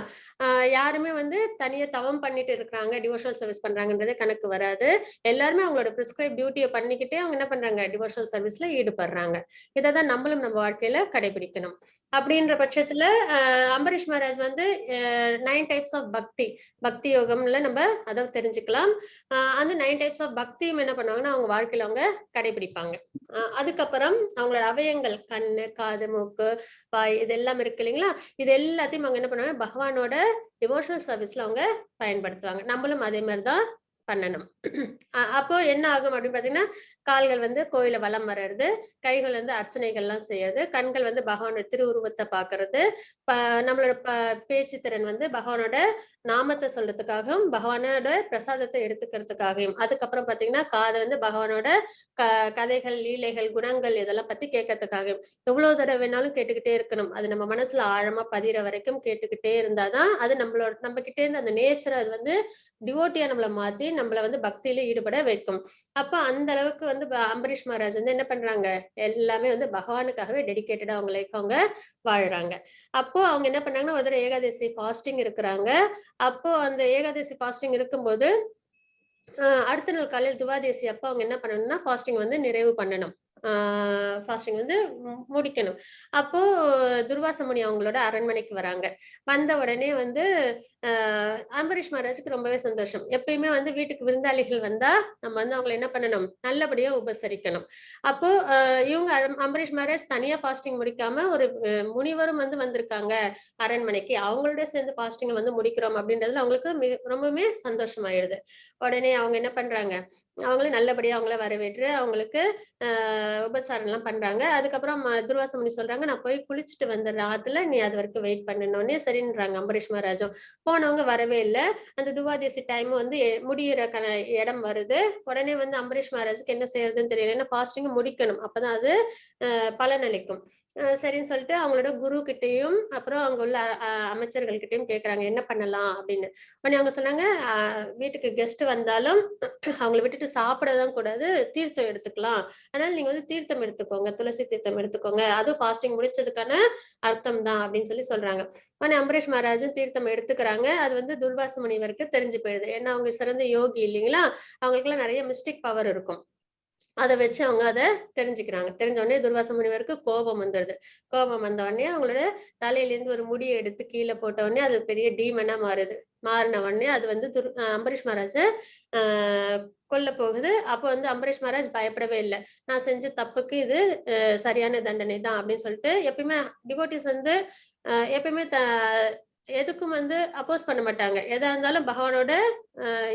யாருமே வந்து தனியா தவம் பண்ணிட்டு இருக்கிறாங்க, டிவோஷனல் சர்வீஸ் பண்றாங்கன்றதே கணக்கு வராது. எல்லாருமே அவங்களோட பிரிஸ்கிரைப் டியூட்டிய பண்ணிக்கிட்டே அவங்க என்ன பண்றாங்க, டிவோஷனல் சர்வீஸ்ல ஈடுபடுறாங்க. இததான் நம்மளும் நம்ம வாழ்க்கையில கடைபிடிக்கணும். அப்படின்ற பட்சத்துல அம்பரீஷ் மகாராஜ் வந்து 9 டைப்ஸ் ஆஃப் பக்தி யோகம்ல நம்ம அதை தெரிஞ்சுக்கலாம். அந்த 9 டைப்ஸ் ஆஃப் பக்தியும் என்ன பண்ணுவாங்கன்னா அவங்க வாழ்க்கையில அவங்க கடைபிடிப்பாங்க. அதுக்கப்புறம் அவங்களோட அவயங்கள் கண்ணு, காது, மூக்கு, வாய் இது எல்லாம் இருக்கு இல்லைங்களா? இது எல்லாத்தையும் அவங்க என்ன பண்ணுவாங்க, பகவானோட டிவோஷனல் சர்வீஸ்ல அவங்க பயன்படுத்துவாங்க. நம்மளும் அதே மாதிரிதான் பண்ணணும். அப்போ என்ன ஆகும் அப்படின்னு பாத்தீங்கன்னா, கால்கள் வந்து கோயில வலம் வர்றது, கைகள் வந்து அர்ச்சனைகள்லாம் செய்யறது, கண்கள் வந்து பகவானோட திருவுருவத்தை பாக்குறது, நம்மளோட பேச்சு திறன் வந்து பகவானோட நாமத்தை சொல்றதுக்காகவும், பகவானோட பிரசாதத்தை எடுத்துக்கிறதுக்காகவும், அதுக்கப்புறம் பாத்தீங்கன்னா காதை வந்து பகவானோட கதைகள், லீலைகள், குணங்கள் இதெல்லாம் பத்தி கேட்கறதுக்காகவும், எவ்வளவு தடவை வேணாலும் கேட்டுக்கிட்டே இருக்கணும். அது நம்ம மனசுல ஆழமா பதிற வரைக்கும் கேட்டுக்கிட்டே இருந்தாதான் அது நம்ம கிட்டே இருந்து அந்த நேச்சர் அது வந்து டிவோட்டியா நம்மள மாத்தி நம்மள வந்து பக்தியில ஈடுபட வைக்கும். அப்ப அந்த அளவுக்கு வந்து அம்பரீஷ் மகாராஜ் வந்து என்ன பண்றாங்க, எல்லாமே வந்து பகவானுக்காகவே டெடிகேட்டடா அவங்க லைஃப் அவங்க வாழ்றாங்க. அப்போ அவங்க என்ன பண்ணாங்கன்னா ஒரு தடவை ஏகாதசி ஃபாஸ்டிங் இருக்கிறாங்க. அப்போ அந்த ஏகாதசி ஃபாஸ்டிங் இருக்கும்போது அடுத்த நாள் காலையில் துவாதேசி அப்ப அவங்க என்ன பண்ணணும்னா ஃபாஸ்டிங் வந்து நிறைவு பண்ணணும். ஃபாஸ்டிங் வந்து முடிக்கணும். அப்போ துர்வாச முனி அவங்களோட அரண்மனைக்கு வராங்க. வந்த உடனே வந்து அம்பரீஷ் மகாராஜுக்கு ரொம்பவே சந்தோஷம். எப்பயுமே வந்து வீட்டுக்கு விருந்தாளிகள் வந்தா நம்ம வந்து அவங்கள என்ன பண்ணணும், நல்லபடியா உபசரிக்கணும். அப்போ இவங்க அம்பரீஷ் மகாராஜ் தனியா ஃபாஸ்டிங் முடிக்காம ஒரு முனிவரும் வந்து வந்திருக்காங்க அரண்மனைக்கு. அவங்களோட சேர்ந்து ஃபாஸ்டிங் வந்து முடிக்கிறோம் அப்படின்றதுல அவங்களுக்கு ரொம்பவுமே சந்தோஷமாயிடுது. உடனே அவங்க என்ன பண்றாங்க, அவங்கள நல்லபடியா அவங்கள வரவேற்று அவங்களுக்கு உபச்சாரம் எல்லாம் பண்றாங்க. அதுக்கப்புறம் துர்வாச முனி சொல்றாங்க, நான் போய் குளிச்சுட்டு வந்துடுறேன் ஆத்துல, நீ அது வரைக்கும் வெயிட் பண்ணணும்னே சரின்றாங்க அம்பரீஷ் மகாராஜும். போனவங்க வரவே இல்லை. அந்த துவாதசி டைம் வந்து முடியிற இடம் வருது. உடனே வந்து அம்பரீஷ் மகாராஜுக்கு என்ன செய்யறதுன்னு தெரியல. ஏன்னா ஃபாஸ்டிங் முடிக்கணும், அப்பதான் அது பலனளிக்கும். சரின்னு சொல்லிட்டு அவங்களோட குரு கிட்டையும் அப்புறம் அங்க உள்ள அமைச்சர்கள் கிட்டையும் கேக்குறாங்க என்ன பண்ணலாம் அப்படின்னு. உடனே அவங்க சொன்னாங்க, வீட்டுக்கு கெஸ்ட் வந்தாலும் அவங்களை விட்டுட்டு சாப்பிடதான் கூடாது, தீர்த்தம் எடுத்துக்கலாம். அதனால நீங்க வந்து தீர்த்தம் எடுத்துக்கோங்க, துளசி தீர்த்தம் எடுத்துக்கோங்க, அதுவும் ஃபாஸ்டிங் முடிச்சதுக்கான அர்த்தம் தான் அப்படின்னு சொல்லி சொல்றாங்க. ஆனா அம்பரீஷ் மகாராஜும் தீர்த்தம் எடுத்துக்கிறாங்க. அது வந்து துர்வாச முனிவருக்கு தெரிஞ்சு போயிடுது. ஏன்னா அவங்க சிறந்த யோகி இல்லைங்களா, அவங்களுக்கு எல்லாம் நிறைய மிஸ்டிக் பவர் இருக்கும். அதை வச்சு அவங்க அதை தெரிஞ்சுக்கிறாங்க. தெரிஞ்ச உடனே துர்வாச முனிவருக்கு கோபம் வந்துடுது. கோபம் வந்த உடனே அவங்களோட தலையில இருந்து ஒரு முடியை எடுத்து கீழே போட்ட உடனே அது பெரிய டீமனா மாறுது. மாறின உடனே அது வந்து அம்பரீஷ் மகாராஜ கொல்ல போகுது. அப்ப வந்து அம்பரீஷ் மகாராஜ் பயப்படவே இல்லை. நான் செஞ்ச தப்புக்கு இது சரியான தண்டனை தான் அப்படின்னு சொல்லிட்டு எப்பயுமே டிவோட்டிஸ் வந்து எப்பயுமே எதுக்கும் வந்து அப்போஸ் பண்ண மாட்டாங்க. எதா இருந்தாலும் பகவானோட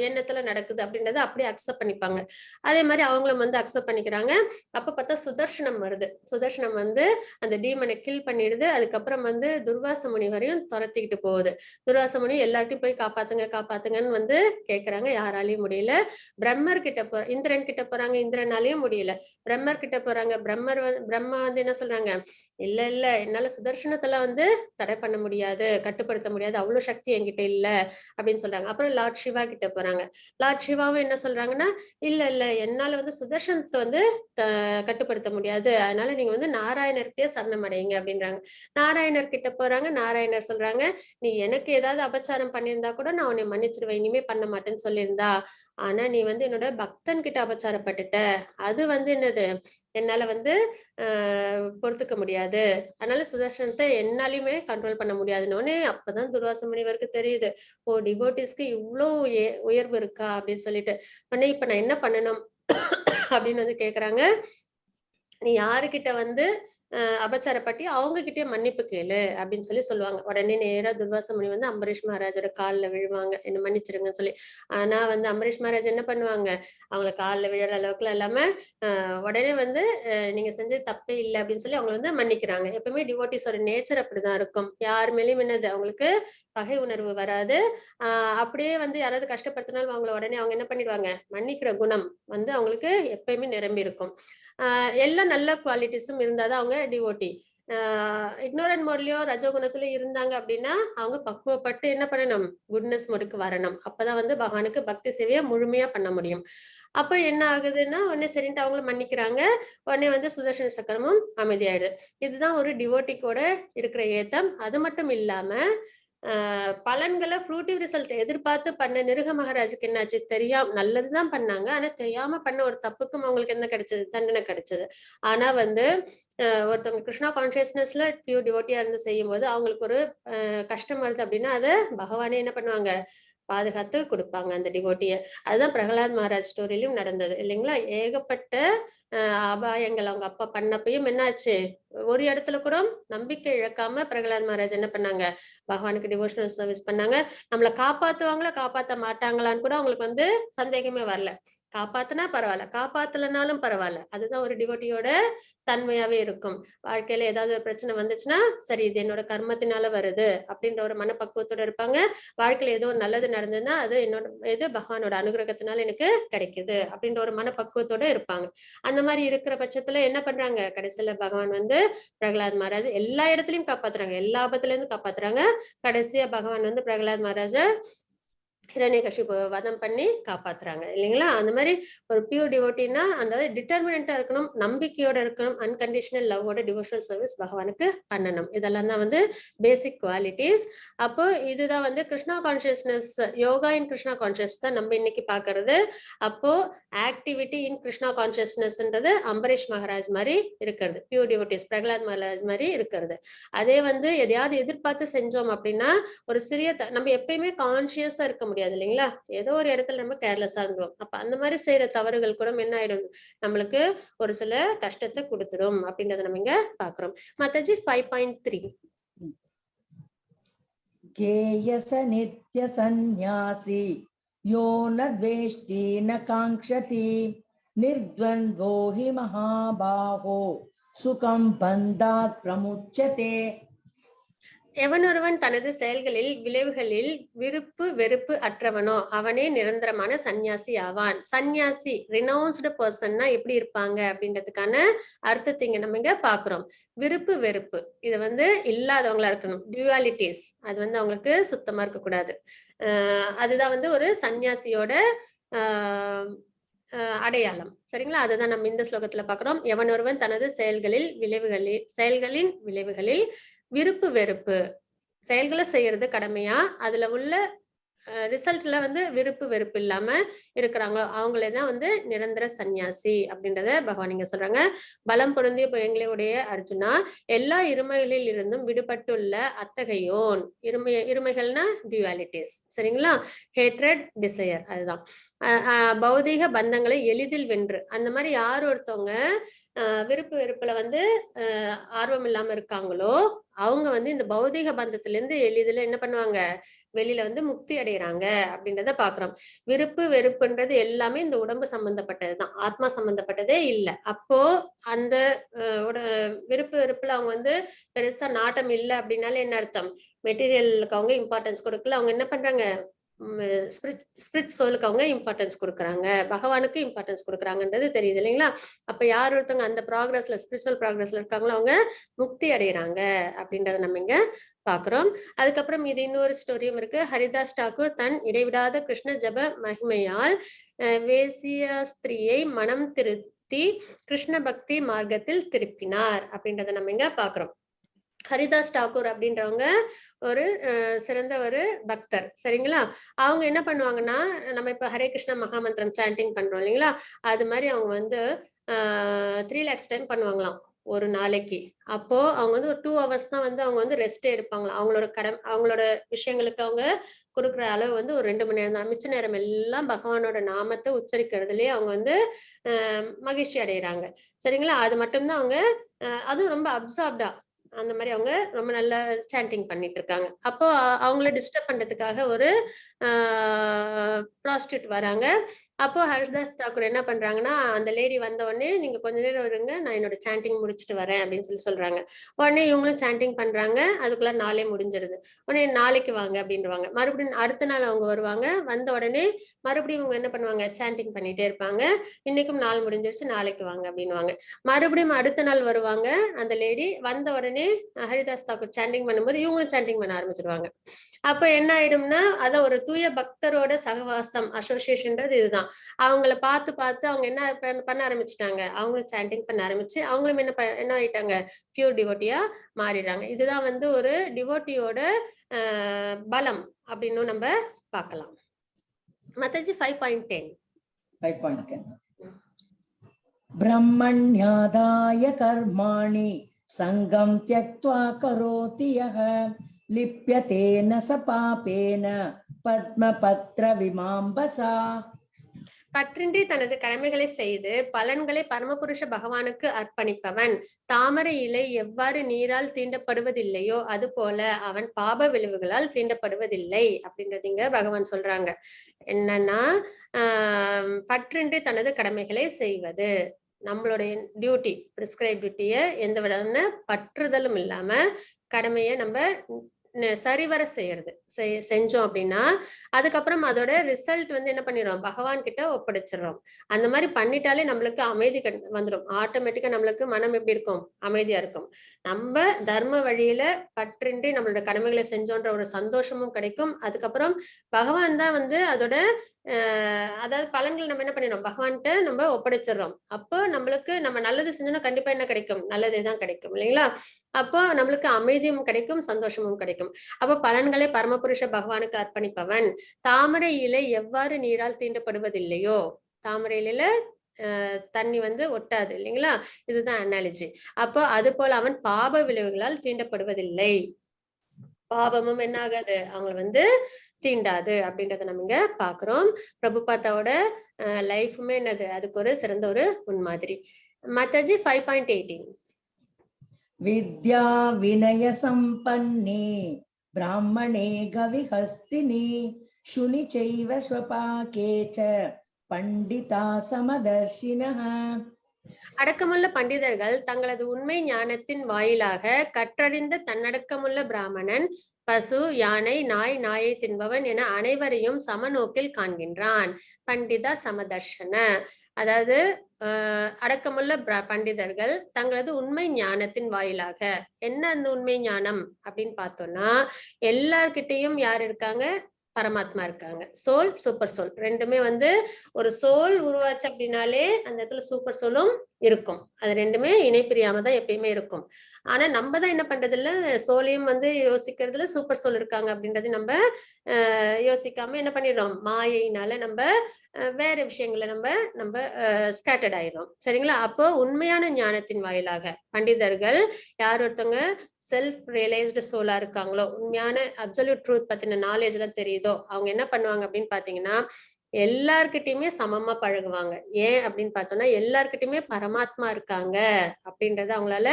எண்ணத்துல நடக்குது அப்படின்றத அப்படியே அக்செப்ட் பண்ணிப்பாங்க. அதே மாதிரி அவங்களும் வந்து அக்செப்ட் பண்ணிக்கிறாங்க. அப்ப பார்த்தா சுதர்சனம் வருது. சுதர்சனம் வந்து அந்த டீமனை கில் பண்ணிடுது. அதுக்கப்புறம் வந்து துர்வாச முனி வரையும் துரத்திக்கிட்டு போகுது. துர்வாச முனி எல்லார்ட்டையும் போய் காப்பாத்துங்க காப்பாத்துங்கன்னு வந்து கேக்குறாங்க. யாராலையும் முடியல. பிரம்மர் கிட்ட இந்திரன் கிட்ட போறாங்க. இந்திரனாலையும் முடியல. பிரம்மர் கிட்ட போறாங்க. பிரம்மா வந்து என்ன சொல்றாங்க, இல்ல இல்ல என்னால சுதர்சனத்தெல்லாம் வந்து தடை பண்ண முடியாது, கட்டுப்படுத்த முடியாது, அவ்வளவு சக்தி என்கிட்ட இல்ல அப்படின்னு சொல்றாங்க. அப்புறம் லார்ட் சிவா கிட்ட போறாங்க. லார்ட் சிவாவும் என்ன சொல்றாங்கன்னா, இல்ல இல்ல என்னால வந்து சுதர்சனத்தை வந்து கட்டுப்படுத்த முடியாது, அதனால நீங்க வந்து நாராயணர்கிட்டயே சரணம் அடையுங்க அப்படின்றாங்க. நாராயணர் கிட்ட போறாங்க. நாராயணர் சொல்றாங்க, நீ எனக்கு ஏதாவது அபச்சாரம் பண்ணியிருந்தா கூட நான் உன்னை மன்னிச்சிடுவேன், இனிமே பண்ண மாட்டேன்னு சொல்லியிருந்தா, ஆனா நீ வந்து என்னோட பக்தன் கிட்ட அபச்சாரப்பட்டுட்ட, அது வந்து என்னது என்னால வந்து பொறுத்துக்க முடியாது, அதனால சுதர்சனத்தை என்னாலையுமே கண்ட்ரோல் பண்ண முடியாதுன்னு. அப்பதான் துர்வாச முனிவருக்கு தெரியுது, ஓ டிவோட்டிஸ்க்கு இவ்வளோ உயர்வு இருக்கா அப்படின்னு சொல்லிட்டு. உடனே இப்ப நான் என்ன பண்ணணும் அப்படின்னு வந்து கேக்குறாங்க. நீ யாருகிட்ட வந்து அபச்சாரப்பட்டி அவங்க கிட்டயே மன்னிப்பு கேளு அப்படின்னு சொல்லி சொல்லுவாங்க. உடனே நேரா துர்வாச முனி வந்து அம்பரீஷ் மகாராஜோட காலில் விழுவாங்க, என்ன மன்னிச்சிருங்கன்னு சொல்லி. ஆனா வந்து அம்பரீஷ் மகாராஜ் என்ன பண்ணுவாங்க, அவங்கள காலில் விழுற அளவுக்குலாம் இல்லாம உடனே வந்து நீங்க செஞ்சது தப்பே இல்லை அப்படின்னு சொல்லி அவங்க வந்து மன்னிக்கிறாங்க. எப்பவுமே டிவோட்டிஸோட நேச்சர் அப்படிதான் இருக்கும். யார் மேலேயும் என்னது அவங்களுக்கு பகை உணர்வு வராது. அப்படியே வந்து யாராவது கஷ்டப்படுத்தினாலும் அவங்கள உடனே அவங்க என்ன பண்ணிடுவாங்க, மன்னிக்கிற குணம் வந்து அவங்களுக்கு எப்பயுமே நிரம்பி இருக்கும். எல்லா நல்ல குவாலிட்டிஸும் இருந்தாதான் அவங்க டிவோட்டி. இக்னோரன்ட் மோட்லயோ ரஜோகுணத்துல இருந்தாங்க அப்படின்னா அவங்க பக்குவப்பட்டு என்ன பண்ணணும், குட்னஸ் மோடுக்கு வரணும். அப்பதான் வந்து பகவானுக்கு பக்தி சேவையை முழுமையா பண்ண முடியும். அப்ப என்ன ஆகுதுன்னா உடனே சரின்ட்டு அவங்களும் மன்னிக்கிறாங்க. உடனே வந்து சுதர்சன சக்கரமும் அமைதியாயிடுது. இதுதான் ஒரு டிவோட்டிக்கோட இருக்கிற ஏத்தம். அது மட்டும் இல்லாம பலன்களை ஃப்ரூட்டிவ் ரிசல்ட் எதிர்பார்த்து பண்ண நிருக மகாராஜுக்கு என்னாச்சு, நல்லதுதான் பண்ணாங்க. ஆனா தெரியாம பண்ண ஒரு தப்புக்கும் அவங்களுக்கு என்ன கிடைச்சது, தண்டனை கிடைச்சது. ஆனா வந்து ஒருத்தவங்க கிருஷ்ணா கான்சியஸ்னஸ்ல பியூர் டிவோட்டியா இருந்து செய்யும் போது அவங்களுக்கு ஒரு கஷ்டம் வருது அப்படின்னா அதை பகவானே என்ன பண்ணுவாங்க, பாதுகாத்து கொடுப்பாங்க அந்த டிவோட்டிய. அதுதான் பிரகலாத் மகாராஜ் ஸ்டோரியிலும் நடந்தது இல்லைங்களா. ஏகப்பட்ட அபாயங்கள் அவங்க அப்பா பண்ணப்பையும் என்னாச்சு, ஒரு இடத்துல கூட நம்பிக்கை இழக்காம பிரகலாத் மகாராஜ் என்ன பண்ணாங்க, பகவானுக்கு டிவோஷனல் சர்வீஸ் பண்ணாங்க. நம்மளை காப்பாத்துவாங்களா காப்பாத்த மாட்டாங்களான்னு கூட அவங்களுக்கு வந்து சந்தேகமே வரல. காப்பாத்துனா பரவாயில்ல, காப்பாத்தலனாலும் பரவாயில்ல, அதுதான் ஒரு டிவோட்டியோட தன்மையாவே இருக்கும். வாழ்க்கையில ஏதாவது ஒரு பிரச்சனை வந்துச்சுன்னா சரி இது என்னோட கர்மத்தினால வருது அப்படின்ற ஒரு மனப்பக்குவத்தோட இருப்பாங்க. வாழ்க்கையில ஏதோ ஒரு நல்லது நடந்ததுன்னா அது என்னோட இது பகவானோட அனுகிரகத்தினால எனக்கு கிடைக்குது அப்படின்ற ஒரு மனப்பக்குவத்தோட இருப்பாங்க. அந்த மாதிரி இருக்கிற பட்சத்துல என்ன பண்றாங்க, கடைசியில பகவான் வந்து பிரகலாத் மகாராஜ் எல்லா இடத்துலயும் காப்பாத்துறாங்க, எல்லா ஆபத்துல இருந்து காப்பாத்துறாங்க. கடைசியா பகவான் வந்து பிரகலாத் மகாராஜ ஹிரண்யகசிபு வதம் பண்ணி காப்பாத்துறாங்க இல்லைங்களா. அந்த மாதிரி ஒரு பியூர் டிவோட்டினா அந்த டிட்டர்மினண்டா இருக்கணும், நம்பிக்கையோட இருக்கணும், அன்கண்டிஷனல் லவ்வோட டிவோஷனல் சர்வீஸ் பகவானுக்கு பண்ணணும். இதெல்லாம் தான் வந்து பேசிக் குவாலிட்டிஸ். அப்போ இதுதான் வந்து கிருஷ்ணா கான்சியஸ்னஸ், யோகா இன் கிருஷ்ணா கான்சியஸ் தான் நம்ம இன்னைக்கு பாக்குறது. அப்போ ஆக்டிவிட்டி இன் கிருஷ்ணா கான்சியஸ்னஸ்ன்றது அம்பரீஷ் மகாராஜ் மாதிரி இருக்கிறது, பியூர் டிவோட்டிஸ் பிரகலாத் மகாராஜ் மாதிரி இருக்கிறது. அதே வந்து எதையாவது எதிர்பார்த்து செஞ்சோம் அப்படின்னா ஒரு சிறிய நம்ம எப்பயுமே கான்சியஸா இருக்க முடியாது இல்லைங்களா. ஏதோ ஒரு இடத்துல நம்ம கேர்லெஸ்ஸா இருந்தோம். அப்ப அந்த மாதிரி செய்யற தவறுகள் கூட என்ன ஆயிடும், நம்மளுக்கு ஒரு சில கஷ்டத்தை கொடுத்துடும் அப்படின்றத நம்ம இங்க பாக்குறோம். மாதாஜி 5.3 கேயச நித்ய சந்நியாசி யோ ந த்வேஷ்டி ந காங்க்ஷதி நிர்த்வந்த்வோ ஹி மகாபாஹோ சுகம் பந்தாத் பிரமுச்யதே. எவனொருவன் தனது செயல்களில் விளைவுகளில் விருப்பு வெறுப்பு அற்றவனோ அவனே நிரந்தரமான சன்னியாசி ஆவான். சன்னியாசி ரினவுன்ஸ்டு பர்சன்னா எப்படி இருப்பாங்க அப்படின்றதுக்கான அர்த்தத்தை இங்க நம்ம இங்க பாக்குறோம். விருப்பு வெறுப்பு இது வந்து இல்லாதவங்களா இருக்கணும், டியூவாலிட்டிஸ் அது வந்து அவங்களுக்கு சுத்தமா இருக்கக்கூடாது. அதுதான் வந்து ஒரு சன்னியாசியோட அடையாளம். சரிங்களா. அதுதான் நம்ம இந்த ஸ்லோகத்துல பாக்குறோம். எவனொருவன் தனது செயல்களின் விளைவுகளில் விருப்பு வெறுப்பு, செயல்களை செய்யறது கடமையா, அதுல உள்ள ரிசல்ட்ல வந்து விருப்பு வெறுப்பு இல்லாம இருக்கிறாங்களோ அவங்களேதான் வந்து நிரந்தர சன்னியாசி அப்படின்றத பகவான் இங்க சொல்றாங்க. பலம் பொருந்திய எங்களுடைய அர்ஜுனா, எல்லா இருமைகளில் இருந்தும் விடுபட்டுள்ள அத்தகையோன், இருமைகள்னா டியூவாலிட்டிஸ் சரிங்களா, ஹேட்ரட் டிசையர் அதுதான் பௌதீக பந்தங்களை எளிதில் வென்று. அந்த மாதிரி யார் ஒருத்தவங்க விருப்பு வெறுப்புல வந்து ஆர்வம் இல்லாம இருக்காங்களோ அவங்க வந்து இந்த பௌதீக பந்தத்துல இருந்து எளிதில் என்ன பண்ணுவாங்க, வெளியில வந்து முக்தி அடைகிறாங்க அப்படின்றத பாக்குறோம். விருப்பு வெறுப்புன்றது எல்லாமே இந்த உடம்பு சம்பந்தப்பட்டதுதான், ஆத்மா சம்பந்தப்பட்டதே இல்லை. அப்போ அந்த விருப்பு வெறுப்புல அவங்க வந்து பெருசா நாட்டம் இல்லை அப்படின்னாலே என்ன அர்த்தம், மெட்டீரியலுக்கு அவங்க இம்பார்ட்டன்ஸ் கொடுக்கல. அவங்க என்ன பண்றாங்க, ஸ்பிரிட் சோலுக்கு அவங்க இம்பார்ட்டன்ஸ் கொடுக்குறாங்க, பகவானுக்கு இம்பார்ட்டன்ஸ் கொடுக்குறாங்கன்றது தெரியுது இல்லைங்களா. அப்ப யார் ஒருத்தவங்க அந்த ப்ராக்ரஸ்ல ஸ்பிரிச்சுவல் ப்ராக்ரஸ்ல இருக்காங்களோ அவங்க முக்தி அடைகிறாங்க அப்படின்றத நம்ம இங்க பாக்குறோம். அதுக்கப்புறம் இது இன்னொரு ஸ்டோரியும் இருக்கு. ஹரிதாஸ் டாக்கூர் தன் இடைவிடாத கிருஷ்ண ஜப மகிமையால் வேசிய ஸ்திரீயை மனம் திருத்தி கிருஷ்ண பக்தி மார்க்கத்தில் திருப்பினார் அப்படின்றத நம்ம இங்க பாக்குறோம். ஹரிதாஸ் டாக்கூர் அப்படின்றவங்க ஒரு சிறந்த ஒரு பக்தர் சரிங்களா. அவங்க என்ன பண்ணுவாங்கன்னா, நம்ம இப்ப ஹரே கிருஷ்ணா மகாமந்திரம் சாண்டிங் பண்றோம் இல்லைங்களா, அது மாதிரி அவங்க வந்து 3 lakhs டைம் பண்ணுவாங்களாம் ஒரு நாளைக்கு. அப்போ அவங்க வந்து ஒரு 2 hours தான் வந்து அவங்க வந்து ரெஸ்டே எடுப்பாங்களாம். அவங்களோட விஷயங்களுக்கு அவங்க கொடுக்குற அளவு வந்து ஒரு 2 மணி நேரம் தான். மிச்ச நேரம் எல்லாம் பகவானோட நாமத்தை உச்சரிக்கிறதுலயே அவங்க வந்து மகிழ்ச்சி அடைகிறாங்க சரிங்களா. அது மட்டும்தான் அவங்க அதுவும் ரொம்ப அப்சார்ப்டா அந்த மாதிரி அவங்க ரொம்ப நல்லா சாண்டிங் பண்ணிட்டு இருக்காங்க. அப்போ அவங்கள டிஸ்டர்ப் பண்றதுக்காக ஒரு ப்ராஸ்டியூட் வராங்க. அப்போ ஹரிதாஸ் தாக்கூர் என்ன பண்றாங்கன்னா, அந்த லேடி வந்த உடனே நீங்க கொஞ்ச நேரம் இருங்க, நான் என்னோட சாண்டிங் முடிச்சுட்டு வரேன் அப்படின்னு சொல்றாங்க. உடனே இவங்களும் சாண்டிங் பண்றாங்க, அதுக்குள்ள நாளே முடிஞ்சிருது. உடனே நாளைக்கு வாங்க அப்படின்றாங்க. மறுபடியும் அடுத்த நாள் அவங்க வருவாங்க. வந்த உடனே மறுபடியும் இவங்க என்ன பண்ணுவாங்க, சாண்டிங் பண்ணிட்டே இருப்பாங்க. இன்னைக்கும் நாள் முடிஞ்சிருச்சு, நாளைக்கு வாங்க அப்படின்னுவாங்க. மறுபடியும் அடுத்த நாள் வருவாங்க அந்த லேடி. வந்த உடனே ஹரிதாஸ் தாக்கூர் சாண்டிங் பண்ணும்போது இவங்களும் சாண்டிங் பண்ண ஆரம்பிச்சிருவாங்க. அப்ப என்ன ஆயிடும்னா, அத ஒரு தூய பக்தரோட சகவாசம் அசோசியேஷன்ன்றது இதுதான். அவங்கள பார்த்து பார்த்து அவங்க என்ன பண்ண ஆரம்பிச்சுட்டாங்க, அவங்களும் சாண்டிங் பண்ண ஆரம்பிச்சு அவங்களும் என்ன ஆயிட்டாங்க, பியூர் டிவோட்டியா மாறிடுறாங்க. இதுதான் வந்து ஒரு டிவோட்டியோட பலம் அப்படின்னு நம்ம பார்க்கலாம். மாதாஜி 5.10 பிரம்மண்யாதாய கர்மாணி சங்கம் த்யக்த்வா கரோதி யஹ லிப்யதேன ச பாபேன பத்மபத்ர விமாம்பசா. பற்றின்றி தனது கடமைகளை செய்து பலன்களை பரமபுருஷ பகவானுக்கு அர்ப்பணிப்பவன் தாமரை இலை எவ்வாறு நீரால் தீண்டப்படுவதில்லையோ அது போல அவன் பாப விளைவுகளால் தீண்டப்படுவதில்லை அப்படின்றது இங்க பகவான் சொல்றாங்க. என்னன்னா, பற்றின்றி தனது கடமைகளை செய்வது, நம்மளுடைய டியூட்டி பிரிஸ்கிரைப் டியூட்டிய எந்த விதமான பற்றுதலும் இல்லாம கடமையை நம்ம சரிவர செய்யறது செஞ்சோம் அப்படின்னா அதுக்கப்புறம் அதோட ரிசல்ட் வந்து என்ன பண்ணிடுறோம், பகவான் கிட்ட ஒப்படைச்சிடுறோம். அந்த மாதிரி பண்ணிட்டாலே நம்மளுக்கு அமைதி வந்துடும். ஆட்டோமேட்டிக்கா நம்மளுக்கு மனம் எப்படி இருக்கும், அமைதியா இருக்கும். நம்ம தர்ம வழியில பற்றின்றி நம்மளோட கடமைகளை செஞ்சோன்ற ஒரு சந்தோஷமும் கிடைக்கும். அதுக்கப்புறம் பகவான் தான் வந்து அதோட அதாவது பலன்கள் நம்ம என்ன பண்ணிடுறோம், பகவான்கிட்ட நம்ம ஒப்படைச்சிடுறோம். அப்போ நம்மளுக்கு நம்ம நல்லது செஞ்சோம்னா கண்டிப்பா என்ன கிடைக்கும், நல்லதே தான் கிடைக்கும் இல்லைங்களா? அப்போ நம்மளுக்கு அமைதியும் கிடைக்கும், சந்தோஷமும் கிடைக்கும். அப்போ பலன்களை பரமபுருஷ பகவானுக்கு அர்ப்பணிப்பவன் தாமரை இலை எவ்வாறு நீரால் தீண்டப்படுவதில்லையோ, தாமரை இலையில தண்ணி வந்து ஒட்டாது இல்லைங்களா, இதுதான் அனாலஜி. அப்போ அது போல அவன் பாப விளைவுகளால் தீண்டப்படுவதில்லை. பாபமும் என்ன ஆகாது, அவங்க வந்து தீண்டாது அப்படின்றத நம்ம இங்க பாக்குறோம். பிரபுபாதாவோட லைஃபுமே என்னது, அதுக்கு ஒரு சிறந்த ஒரு முன்மாதிரி. மாதாஜி 5.18 வித்யா வினய சம்பன்னே பிராமணே கவிஹஸ்தினி சுனி செய்வ ஸ்வபாகேச்ச பண்டிதா சமதர்ஷினஹ. அடக்கமுள்ள பண்டிதர்கள் தங்களது உண்மை ஞானத்தின் வாயிலாக கற்றறிந்த தன்னடக்கமுள்ள பிராமணன் பசு, யானை, நாய், நாயை தின்பவன் என அனைவரையும் சமநோக்கில் காண்கின்றான். பண்டிதா சமதர்ஷன, அதாவது அடக்கமுள்ள பண்டிதர்கள் தங்களது உண்மை ஞானத்தின் வாயிலாக, என்ன அந்த உண்மை ஞானம் அப்படின்னு பார்த்தோம்னா, எல்லார்கிட்டையும் யார் இருக்காங்க, பரமாத்மா இருக்காங்க. சோல், சூப்பர் சோல் ரெண்டுமே வந்து, ஒரு சோல் உருவாச்சு அப்படின்னாலே அந்த இடத்துல சூப்பர் சோலும் இருக்கும். அது ரெண்டுமே இணைப்பிரியாம தான் எப்பயுமே இருக்கும். ஆனா நம்ம தான் என்ன பண்றது இல்ல, சோலையும் வந்து யோசிக்கிறதுல சூப்பர் சோல் இருக்காங்க அப்படின்றது நம்ம யோசிக்காம என்ன பண்ணிடுறோம், மாயையினால நம்ம வேற விஷயங்களை நம்ம நம்ம ஸ்கேட்டர்ட் ஆயிடும். சரிங்களா? அப்போ உண்மையான ஞானத்தின் வாயிலாக பண்டிதர்கள் யார் ஒருத்தவங்க செல்ஃப் ரியலைஸ்டு சோலா இருக்காங்களோ, உண்மையான அப்சல்யூட் ட்ரூத் பத்தின நாலேஜ் எல்லாம் தெரியுதோ, அவங்க என்ன பண்ணுவாங்க அப்படின்னு பாத்தீங்கன்னா எல்லார்கிட்டயுமே சமமா பழகுவாங்க. ஏன் அப்படின்னு பார்த்தோம்னா எல்லார்கிட்டயுமே பரமாத்மா இருக்காங்க அப்படின்றத அவங்களால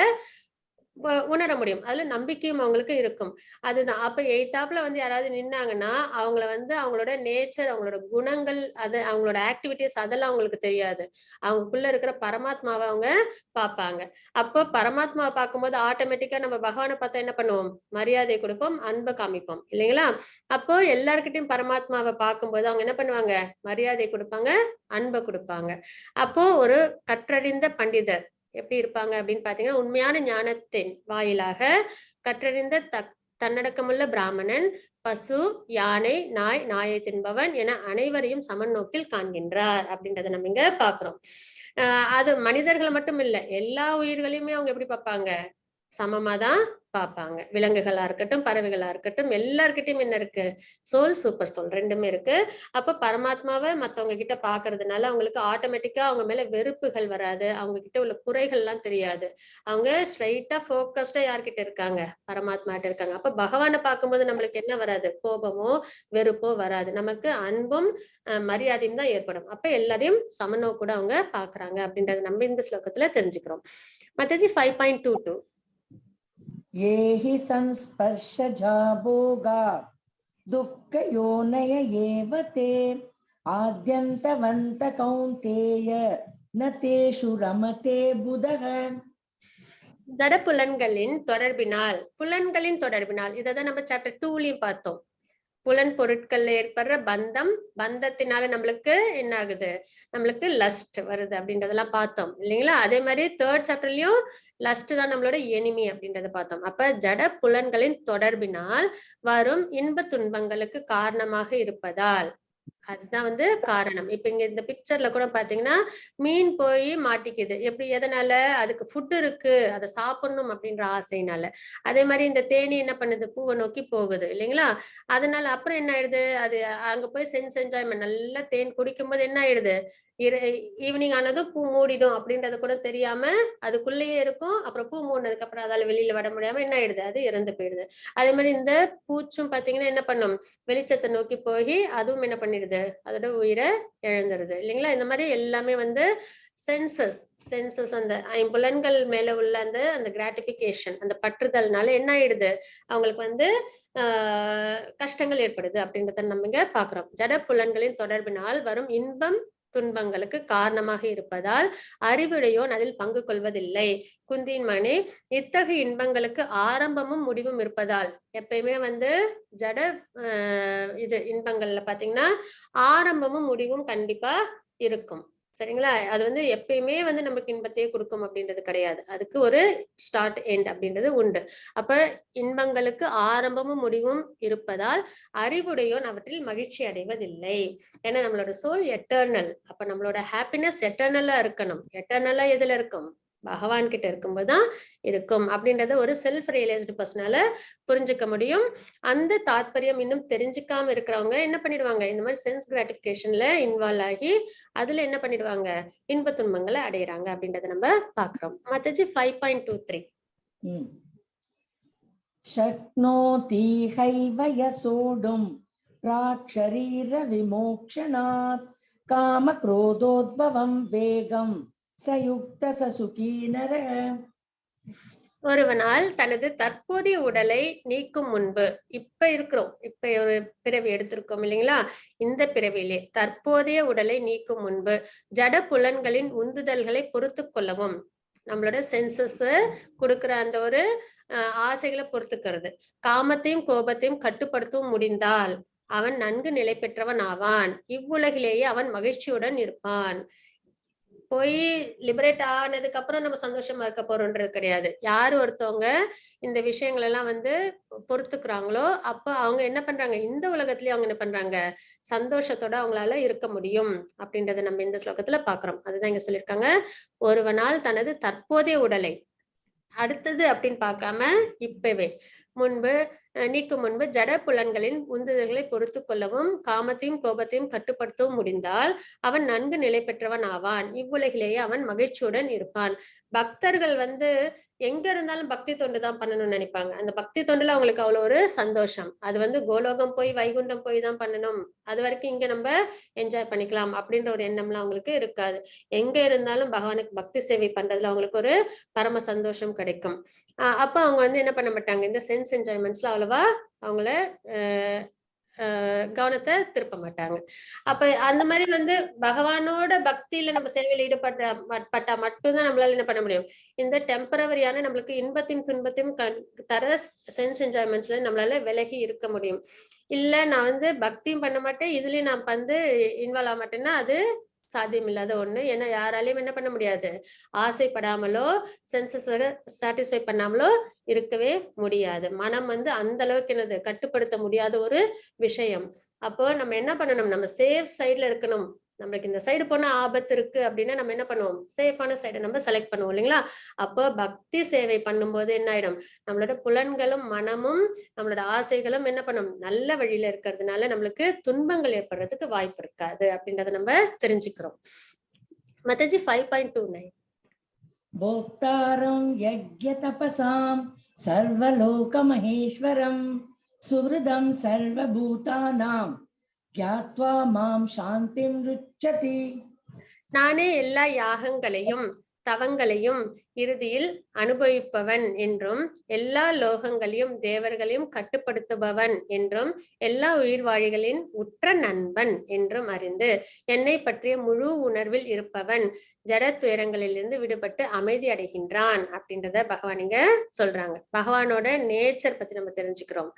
உணர முடியும். அதுல நம்பிக்கையும் அவங்களுக்கு இருக்கும். அதுதான். அப்ப எய்தாப்புல வந்து யாராவது நின்னாங்கன்னா அவங்கள வந்து அவங்களோட நேச்சர், அவங்களோட குணங்கள், அது அவங்களோட ஆக்டிவிட்டிஸ் அதெல்லாம் அவங்களுக்கு தெரியாது. அவங்களுக்குள்ள இருக்கிற பரமாத்மாவை அவங்க பார்ப்பாங்க. அப்போ பரமாத்மாவை பார்க்கும்போது ஆட்டோமேட்டிக்கா நம்ம பகவானை பார்த்தா என்ன பண்ணுவோம், மரியாதை கொடுப்போம், அன்பை காமிப்போம் இல்லைங்களா? அப்போ எல்லார்கிட்டையும் பரமாத்மாவை பார்க்கும்போது அவங்க என்ன பண்ணுவாங்க, மரியாதை கொடுப்பாங்க, அன்பை கொடுப்பாங்க. அப்போ ஒரு கற்றறிந்த பண்டிதர் எப்படி இருப்பாங்க அப்படின்னு பாத்தீங்கன்னா, உண்மையான ஞானத்தின் வாயிலாக கற்றறிந்த தன்னடக்கமுள்ள பிராமணன் பசு, யானை, நாய், நாயை தின்பவன் என அனைவரையும் சமநோக்கில் காண்கின்றார் அப்படின்றத நம்ம இங்க பாக்குறோம். அது மனிதர்களை மட்டும் இல்ல, எல்லா உயிர்களையுமே அவங்க எப்படி பார்ப்பாங்க, சமமாதான் பார்ப்பாங்க. விலங்குகளா இருக்கட்டும், பறவைகளா இருக்கட்டும், எல்லார்கிட்டயும் என்ன இருக்கு, சோல், சூப்பர் சோல் ரெண்டுமே இருக்கு. அப்ப பரமாத்மாவை மத்தவங்க கிட்ட பாக்குறதுனால அவங்களுக்கு ஆட்டோமேட்டிக்கா அவங்க மேல வெறுப்புகள் வராது, அவங்க கிட்ட உள்ள குறைகள் எல்லாம் தெரியாது. அவங்க ஸ்ட்ரைட்டா போக்கஸ்டா யார்கிட்ட இருக்காங்க, பரமாத்மா கிட்ட இருக்காங்க. அப்ப பகவானை பார்க்கும்போது நம்மளுக்கு என்ன வராது, கோபமோ வெறுப்போ வராது, நமக்கு அன்பும் மரியாதையும் தான் ஏற்படும். அப்ப எல்லாரையும் சமநோக்கூட அவங்க பாக்குறாங்க அப்படின்றத நம்ம இந்த ஸ்லோகத்துல தெரிஞ்சுக்கிறோம். மாதாஜி 5.22 ஏஹி சம்ஸ்பர்ஷஜா போகா துக்க யோனய ஏவ தே ஆத்யந்தவந்த கௌந்தேய ந தேஷு ரமதே புதக. ஜட புலன்களின் தொடர்பினால் இதான் நம்ம சாப்டர் 2லயும் பார்த்தோம். புலன் பொருட்கள்ல ஏற்படுற பந்தத்தினால நம்மளுக்கு என்ன ஆகுது, நம்மளுக்கு லஸ்ட் வருது அப்படின்றதெல்லாம் பார்த்தோம் இல்லைங்களா? அதே மாதிரி 3rd சாப்டர்லயும் லஸ்ட் தான் நம்மளோட எனிமி அப்படின்றத பார்த்தோம். அப்ப ஜட புலன்களின் தொடர்பினால் வரும் இன்ப துன்பங்களுக்கு காரணமாக இருப்பதால், அதுதான் வந்து காரணம். இப்ப இங்க இந்த பிக்சர்ல கூட பாத்தீங்கன்னா மீன் போய் மாட்டிக்குது. எப்படி, எதனால, அதுக்கு ஃபுட் இருக்கு, அதை சாப்பிடணும் அப்படின்ற ஆசைனால. அதே மாதிரி இந்த தேனி என்ன பண்ணுது, பூவை நோக்கி போகுது இல்லைங்களா? அதனால அப்புறம் என்ன ஆயிடுது, அது அங்க போய் சென்ஸ் என்ஜாய்மெண்ட் நல்லா தேன் குடிக்கும் போது என்ன ஆயிடுது, ஈவினிங் ஆனதும் பூ மூடிடும் அப்படின்றது கூட தெரியாம அதுக்குள்ளேயே இருக்கும். அப்புறம் பூ மூடினதுக்கு அப்புறம் அதால வெளியில வர முடியாம என்ன ஆயிடுது, அது இறந்து போயிடுது. அதே மாதிரி இந்த பூச்சும் பாத்தீங்கன்னா என்ன பண்ணும், வெளிச்சத்தை நோக்கி போய் அதுவும் என்ன பண்ணிடுது, அதோட உயிரை இழந்துருது இல்லைங்களா? இந்த மாதிரி எல்லாமே வந்து சென்சஸ் அந்த ஐம்புலன்கள் மேல உள்ள அந்த கிராட்டிபிகேஷன், அந்த பற்றுதல்னால என்ன ஆயிடுது, அவங்களுக்கு வந்து கஷ்டங்கள் ஏற்படுது அப்படின்றத நம்ம இங்க பாக்குறோம். ஜட புலன்களின் தொடர்பினால் வரும் இன்பம் துன்பங்களுக்கு காரணமாக இருப்பதால் அறிவுடையோன் அதில் பங்கு கொள்வதில்லை. குந்தியின் மகனே, இத்தகைய இன்பங்களுக்கு ஆரம்பமும் முடிவும் இருப்பதால், எப்பயுமே வந்து ஜட இது இன்பங்கள்ல பாத்தீங்கன்னா ஆரம்பமும் முடிவும் கண்டிப்பா இருக்கும். சரிங்களா? அது வந்து எப்பயுமே வந்து நமக்கு இன்பத்தையே கொடுக்கும் அப்படின்றது கிடையாது. அதுக்கு ஒரு ஸ்டார்ட் எண்ட் அப்படின்றது உண்டு. அப்ப இன்பங்களுக்கு ஆரம்பமும் முடிவும் இருப்பதால் அறிவுடையோன் அவற்றில் மகிழ்ச்சி அடைவதில்லை. ஏன்னா நம்மளோட சோல் எட்டர்னல். அப்ப நம்மளோட ஹாப்பினஸ் எட்டர்னலா இருக்கணும். எட்டர்னலா எதுல இருக்கும்? பகவான் கிட்ட இருக்கும்போதுதான் இருக்கும் அப்படின்றத ஒரு செல்ஃப் ரியலைஸ்டு பர்சனால புரிஞ்சுக்க முடியும். அந்த தாத்பரியம் இன்னும் தெரிஞ்சுக்காம இருக்கிறவங்க என்ன பண்ணிடுவாங்க, இந்த மாதிரி சென்ஸ் கிராட்டிபிகேஷன்ல இன்வால்வ் ஆகி அதுல என்ன பண்ணிடுவாங்க, இன்ப துன்பங்களை அடையிறாங்க அப்படின்றத நம்ம பாக்குறோம். மத்தஜி 5.23 शक्नोति हैव यसोढुं प्राक्शरीर विमोक्षणात् कामक्रोधोद्भवं वेगं सयुक्त ससुखी नरः. ஒருவனால் தனது தற்போதைய உடலை நீக்கும் முன்பு, இப்ப இருக்கிறோம், இப்ப ஒரு பிறவி எடுத்திருக்கோம் இல்லைங்களா, இந்த பிறவியிலே தற்போதைய உடலை நீக்கும் முன்பு ஜட புலன்களின் உந்துதல்களை பொறுத்து கொள்ளவும், நம்மளோட சென்சஸ் கொடுக்கிற அந்த ஒரு ஆசைகளை பொறுத்துக்கிறது, காமத்தையும் கோபத்தையும் கட்டுப்படுத்தவும் முடிந்தால் அவன் நன்கு நிலை பெற்றவன் ஆவான். இவ்வுலகிலேயே அவன் மகிழ்ச்சியுடன் இருப்பான். போய் லிபரேட் ஆனதுக்கு அப்புறம் நம்ம சந்தோஷமா இருக்க போறோம்ன்றது கிடையாது. யாரு ஒருத்தவங்க இந்த விஷயங்கள் எல்லாம் வந்து பொறுத்துக்கிறாங்களோ அப்ப அவங்க என்ன பண்றாங்க, இந்த உலகத்திலயும் அவங்க என்ன பண்றாங்க, சந்தோஷத்தோட அவங்களால இருக்க முடியும் அப்படின்றத நம்ம இந்த ஸ்லோகத்துல பாக்குறோம். அதுதான் இங்க சொல்லியிருக்காங்க, ஒருவனால் தனது தற்போதைய உடலை, அடுத்தது அப்படின்னு பார்க்காம இப்பவே முன்பு நீக்கும் முன்பு ஜட புலன்களின் உந்துதல்களை பொறுத்து கொள்ளவும் காமத்தையும் கோபத்தையும் கட்டுப்படுத்தவும் முடிந்தால் அவன் நன்கு நிலை பெற்றவன் ஆவான். இவ்வுலகிலேயே அவன் மகிழ்ச்சியுடன் இருப்பான். பக்தர்கள் வந்து எங்க இருந்தாலும் பக்தி தொண்டு தான் பண்ணணும்னு நினைப்பாங்க. அந்த பக்தி தொண்டுல அவங்களுக்கு அவ்வளவு ஒரு சந்தோஷம். அது வந்து கோலோகம் போய் வைகுண்டம் போய் தான் பண்ணணும், அது வரைக்கும் இங்க நம்ம என்ஜாய் பண்ணிக்கலாம் அப்படின்ற ஒரு எண்ணம்லாம் அவங்களுக்கு இருக்காது. எங்க இருந்தாலும் பகவானுக்கு பக்தி சேவை பண்றதுல அவங்களுக்கு ஒரு பரம சந்தோஷம் கிடைக்கும். அப்ப அவங்க வந்து என்ன பண்ண மாட்டாங்க, இந்த சென்ஸ் என்ஜாய்மெண்ட்ஸ்ல அவ்வளவா அவங்கள கவனத்தை திருப்ப மாட்டாங்க. அப்ப அந்த மாதிரி வந்து பகவானோட பக்தியில நம்ம சேவையில ஈடுபட்டா மட்டும்தான் நம்மளால என்ன பண்ண முடியும், இந்த டெம்பரவரியான நம்மளுக்கு இன்பத்தையும் துன்பத்தையும் தர சென்ஸ் என்ஜாய்மெண்ட்ஸ்ல நம்மளால விலகி இருக்க முடியும். இல்ல நான் வந்து பக்தியும் பண்ண மாட்டேன், இதுலயும் நான் வந்து இன்வால்வ் ஆக மாட்டேன்னா அது சாத்தியம் இல்லாத ஒண்ணு. ஏன்னா யாராலையும் என்ன பண்ண முடியாது, ஆசைப்படாமலோ சென்சஸ் சாட்டிஸ்ஃபை பண்ணாமலோ இருக்கவே முடியாது. மனம் வந்து அந்த அளவுக்கு என்னது கட்டுப்படுத்த முடியாத ஒரு விஷயம். அப்போ நம்ம என்ன பண்ணணும், நம்ம சேஃப் சைட்ல இருக்கணும். நம்மளுக்கு இந்த சைடு போனா ஆபத்து இருக்கு அப்படின்னா நம்ம என்ன பண்ணுவோம், சேஃபான சைடை நம்ம செலக்ட் பண்ணுவோம் இல்லைங்களா. அப்போ பக்தி சேவை பண்ணும்போது என்ன ஆயிடும், நம்மளோட புலன்களும் மனமும் நம்மளோட ஆசைகளும் என்ன பண்ணும், நல்ல வழியில இருக்கிறதுனால நம்மளுக்கு துன்பங்கள் ஏற்படுறதுக்கு வாய்ப்பு இருக்காது அப்படின்றத நம்ம தெரிஞ்சுக்கிறோம். மத்தஜி 5.29 भोक्तारं यज्ञ तपसां सर्वलोक महेश्वरं सुहृदं सर्वभूतानां ज्ञात्वा मां शान्तिं रुच्यति. நானே எல்லா யாகங்களையும் தவங்களையும் இறுதியில் அனுபவிப்பவன் என்றும் எல்லா லோகங்களையும் தேவர்களையும் கட்டுப்படுத்துபவன் என்றும் எல்லா உயிர்வாழிகளின் உற்ற நண்பன் என்றும் அறிந்து என்னை பற்றிய முழு உணர்வில் இருப்பவன் ஜட துயரங்களிலிருந்து விடுபட்டு அமைதி அடைகின்றான் அப்படின்றத பகவான் இங்க சொல்றாங்க. பகவானோட நேச்சர் பத்தி நம்ம தெரிஞ்சுக்கிறோம்.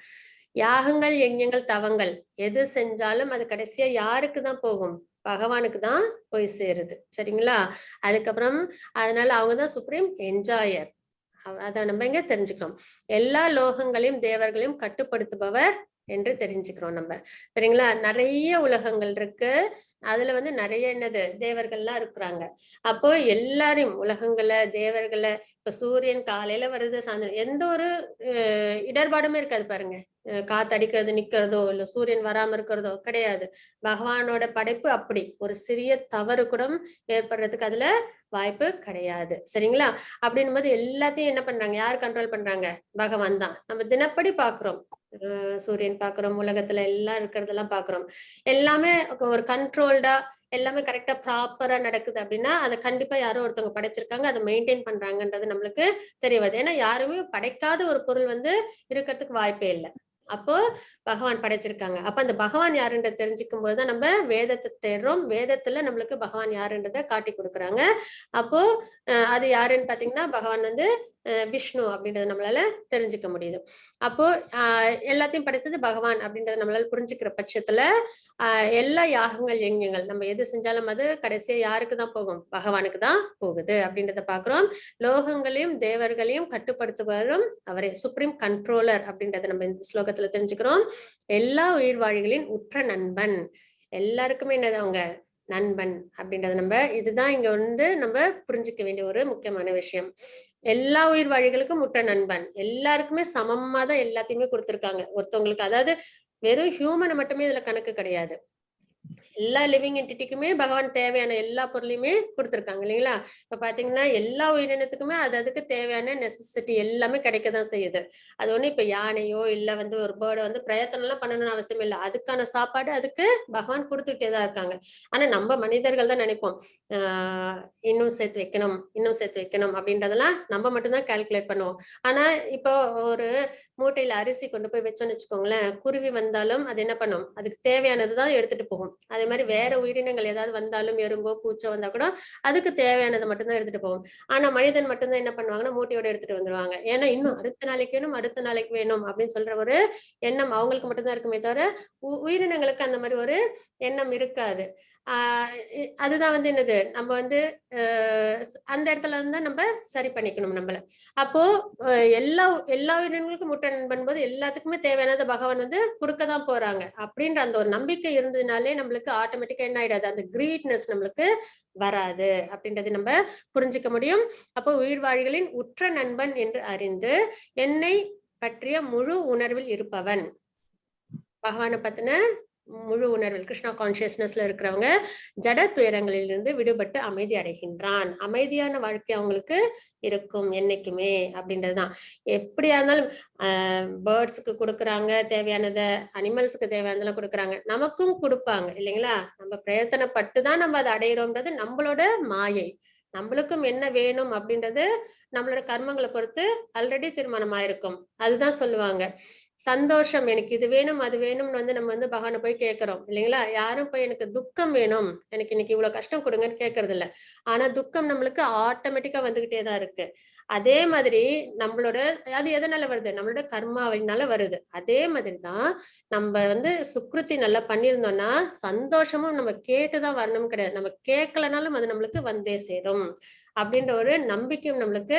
யாகங்கள் யஜ்ஞங்கள் தவங்கள் எது செஞ்சாலும் அது கடைசியா யாருக்கு தான் போகும், பகவானுக்கு தான் போய் சேருது. சரிங்களா. அதுக்கப்புறம் அதனால அவங்கதான் சுப்ரீம் என்ஜாயர். அத நம்ம இங்க தெரிஞ்சுக்கிறோம். எல்லா லோகங்களையும் தேவர்களையும் கட்டுப்படுத்துபவர் என்று தெரிஞ்சுக்கிறோம் நம்ம. சரிங்களா. நிறைய உலகங்கள் இருக்கு, அதுல வந்து நிறைய என்னது தேவர்கள்லாம் இருக்கிறாங்க. அப்போ எல்லாரையும் உலகங்களை தேவர்களை, இப்ப சூரியன் காலையில வருது சாயந்தரம், எந்த ஒரு இடர்பாடுமே இருக்காது பாருங்க. காத்தடிக்கிறது நிக்கிறதோ இல்ல சூரியன் வராம இருக்கிறதோ கிடையாது. பகவானோட படைப்பு அப்படி ஒரு சிறிய தவறு கூட ஏற்படுறதுக்கு அதுல வாய்ப்பு கிடையாது. சரிங்களா. அப்படின்னும் போது எல்லாத்தையும் என்ன பண்றாங்க, யார் கண்ட்ரோல் பண்றாங்க, பகவான் தான். நம்ம தினப்படி பாக்குறோம், சூரியன் பாக்குறோம், உலகத்துல எல்லாம் இருக்கிறதெல்லாம் பாக்குறோம். எல்லாமே ஒரு கண்ட்ரோல்டா எல்லாமே கரெக்டா ப்ராப்பரா நடக்குது அப்படின்னா அதை கண்டிப்பா யாரோ ஒருத்தவங்க படைச்சிருக்காங்க, அதை மெயின்டைன் பண்றாங்கன்றது நம்மளுக்கு தெரிய வருது. ஏன்னா யாருமே படைக்காத ஒரு பொருள் வந்து இருக்கிறதுக்கு வாய்ப்பே இல்லை. அப்போ பகவான் படைச்சிருக்காங்க. அப்ப அந்த பகவான் யாருன்றத தெரிஞ்சுக்கும் போதுதான் நம்ம வேதத்தை தேடுறோம். வேதத்துல நம்மளுக்கு பகவான் யாருன்றத காட்டி கொடுக்குறாங்க. அப்போ அது யாருன்னு பாத்தீங்கன்னா பகவான் வந்து விஷ்ணு அப்படின்றத நம்மளால தெரிஞ்சுக்க முடியுது. அப்போ எல்லாத்தையும் படைச்சது பகவான் அப்படின்றத நம்மளால புரிஞ்சுக்கிற பட்சத்துல எல்லா யாகங்கள் யஜ்ஞங்கள் நம்ம எது செஞ்சாலும் அது கடைசியா யாருக்கு தான் போகும்? பகவானுக்கு தான் போகுது அப்படின்றத பாக்குறோம். லோகங்களையும் தேவர்களையும் கட்டுப்படுத்துவரும் அவரே, சுப்ரீம் கண்ட்ரோலர் அப்படின்றத நம்ம இந்த ஸ்லோகத்துல தெரிஞ்சுக்கிறோம். எல்லா உயிர்வாழிகளின் உற்ற நண்பன், எல்லாருக்குமே என்னது அவங்க நண்பன் அப்படின்றத நம்ம இதுதான் இங்க வந்து நம்ம புரிஞ்சுக்க வேண்டிய ஒரு முக்கியமான விஷயம். எல்லா உயிர் வாழிகளுக்கும் உற்ற நண்பன், எல்லாருக்குமே சமமா தான் எல்லாத்தையுமே கொடுத்திருக்காங்க. ஒருத்தவங்களுக்கு அதாவது வெறும் ஹியூமனை மட்டுமே இதுல கணக்கு கிடையாது. எல்லா லிவிங் என்டிட்டிக்குமே பகவான் தேவையான எல்லா பொருளையுமே கொடுத்திருக்காங்க இல்லைங்களா? இப்ப பாத்தீங்கன்னா எல்லா உயிரினத்துக்குமே அது அதுக்கு தேவையான நெசசிட்டி எல்லாமே கிடைக்கதான் செய்யுது. அது ஒண்ணு இப்ப யானையோ இல்ல வந்து ஒரு பேர்டை வந்து பிரயத்தனம் எல்லாம் பண்ணணும்னு அவசியம் இல்லை. அதுக்கான சாப்பாடு அதுக்கு பகவான் கொடுத்துட்டேதான் இருக்காங்க. ஆனா நம்ம மனிதர்கள் தான் நினைப்போம் இன்னும் சேர்த்து வைக்கணும், இன்னும் சேர்த்து வைக்கணும் அப்படின்றதெல்லாம் நம்ம மட்டும்தான் கால்குலேட் பண்ணுவோம். ஆனா இப்போ ஒரு மூட்டையில அரிசி கொண்டு போய் வச்சோம்னு வச்சுக்கோங்களேன், குருவி வந்தாலும் அது என்ன பண்ணும்? அதுக்கு தேவையானதுதான் எடுத்துட்டு போகும். அதே மாதிரி வேற உயிரினங்கள் ஏதாவது வந்தாலும் எறும்போ பூச்சோ வந்தா கூட அதுக்கு தேவையானதை மட்டும்தான் எடுத்துட்டு போகும். ஆனா மனிதன் மட்டும்தான் என்ன பண்ணுவாங்கன்னா மூட்டையோட எடுத்துட்டு வந்துருவாங்க. ஏன்னா இன்னும் அடுத்த நாளைக்கு வேணும், அடுத்த நாளைக்கு வேணும் அப்படின்னு சொல்ற ஒரு எண்ணம் அவங்களுக்கு மட்டும்தான் இருக்குமே தவிர உயிரினங்களுக்கு அந்த மாதிரி ஒரு எண்ணம் இருக்காது. அதுதான் வந்து என்னது நம்ம வந்து அந்த இடத்துல வந்து நம்ம சரி பண்ணிக்கணும் நம்மள. அப்போ எல்லா எல்லா உயிரினங்களுக்கும் முட்டை நண்பன் போது எல்லாத்துக்குமே தேவையானதை பகவான் வந்து கொடுக்கதான் போறாங்க அப்படின்ற அந்த ஒரு நம்பிக்கை இருந்ததுனாலே நம்மளுக்கு ஆட்டோமேட்டிக்கா என்ன ஆயிடாது, அந்த கிரீட்னஸ் நம்மளுக்கு வராது அப்படின்றது நம்ம புரிஞ்சுக்க முடியும். அப்போ உயிர்வாழிகளின் உற்ற நண்பன் என்று அறிந்து என்னை பற்றிய முழு உணர்வில் இருப்பவன், பகவானை பத்தின முழு உணர்வில் கிருஷ்ணா கான்சியஸ்னஸ்ல இருக்கிறவங்க ஜட துயரங்களிலிருந்து விடுபட்டு அமைதி அடைகின்றான். அமைதியான வாழ்க்கை அவங்களுக்கு இருக்கும் என்னைக்குமே அப்படின்றதுதான். எப்படியா இருந்தாலும் பேர்ட்ஸுக்கு கொடுக்குறாங்க தேவையானதை, அனிமல்ஸுக்கு தேவையானதெல்லாம் கொடுக்குறாங்க, நமக்கும் கொடுப்பாங்க இல்லைங்களா? நம்ம பிரயத்தனப்பட்டுதான் நம்ம அதை அடையிறோம்ன்றது நம்மளோட மாயை. நம்மளுக்கும் என்ன வேணும் அப்படின்றது நம்மளோட கர்மங்களை பொறுத்து ஆல்ரெடி தீர்மானம் ஆயிருக்கும். அதுதான் சொல்லுவாங்க சந்தோஷம், எனக்கு இது வேணும் அது வேணும்னு வந்து நம்ம வந்து பகவானை போய் கேட்கிறோம் இல்லைங்களா? யாரும் போய் எனக்கு துக்கம் வேணும், எனக்கு இன்னைக்கு இவ்வளவு கஷ்டம் கொடுங்கன்னு கேட்கறது இல்ல. ஆனா துக்கம் நம்மளுக்கு ஆட்டோமேட்டிக்கா வந்துகிட்டேதான் இருக்கு. அதே மாதிரி நம்மளோட அது எதனால வருது? நம்மளோட கர்மாவினால வருது. அதே மாதிரிதான் நம்ம வந்து சுக்ருதி நல்லா பண்ணியிருந்தோம்னா சந்தோஷமும் நம்ம கேட்டுதான் வரணும் கிடையாது, நம்ம கேட்கலனாலும் அது நம்மளுக்கு வந்தே சேரும் அப்படின்ற ஒரு நம்பிக்கையும் நம்மளுக்கு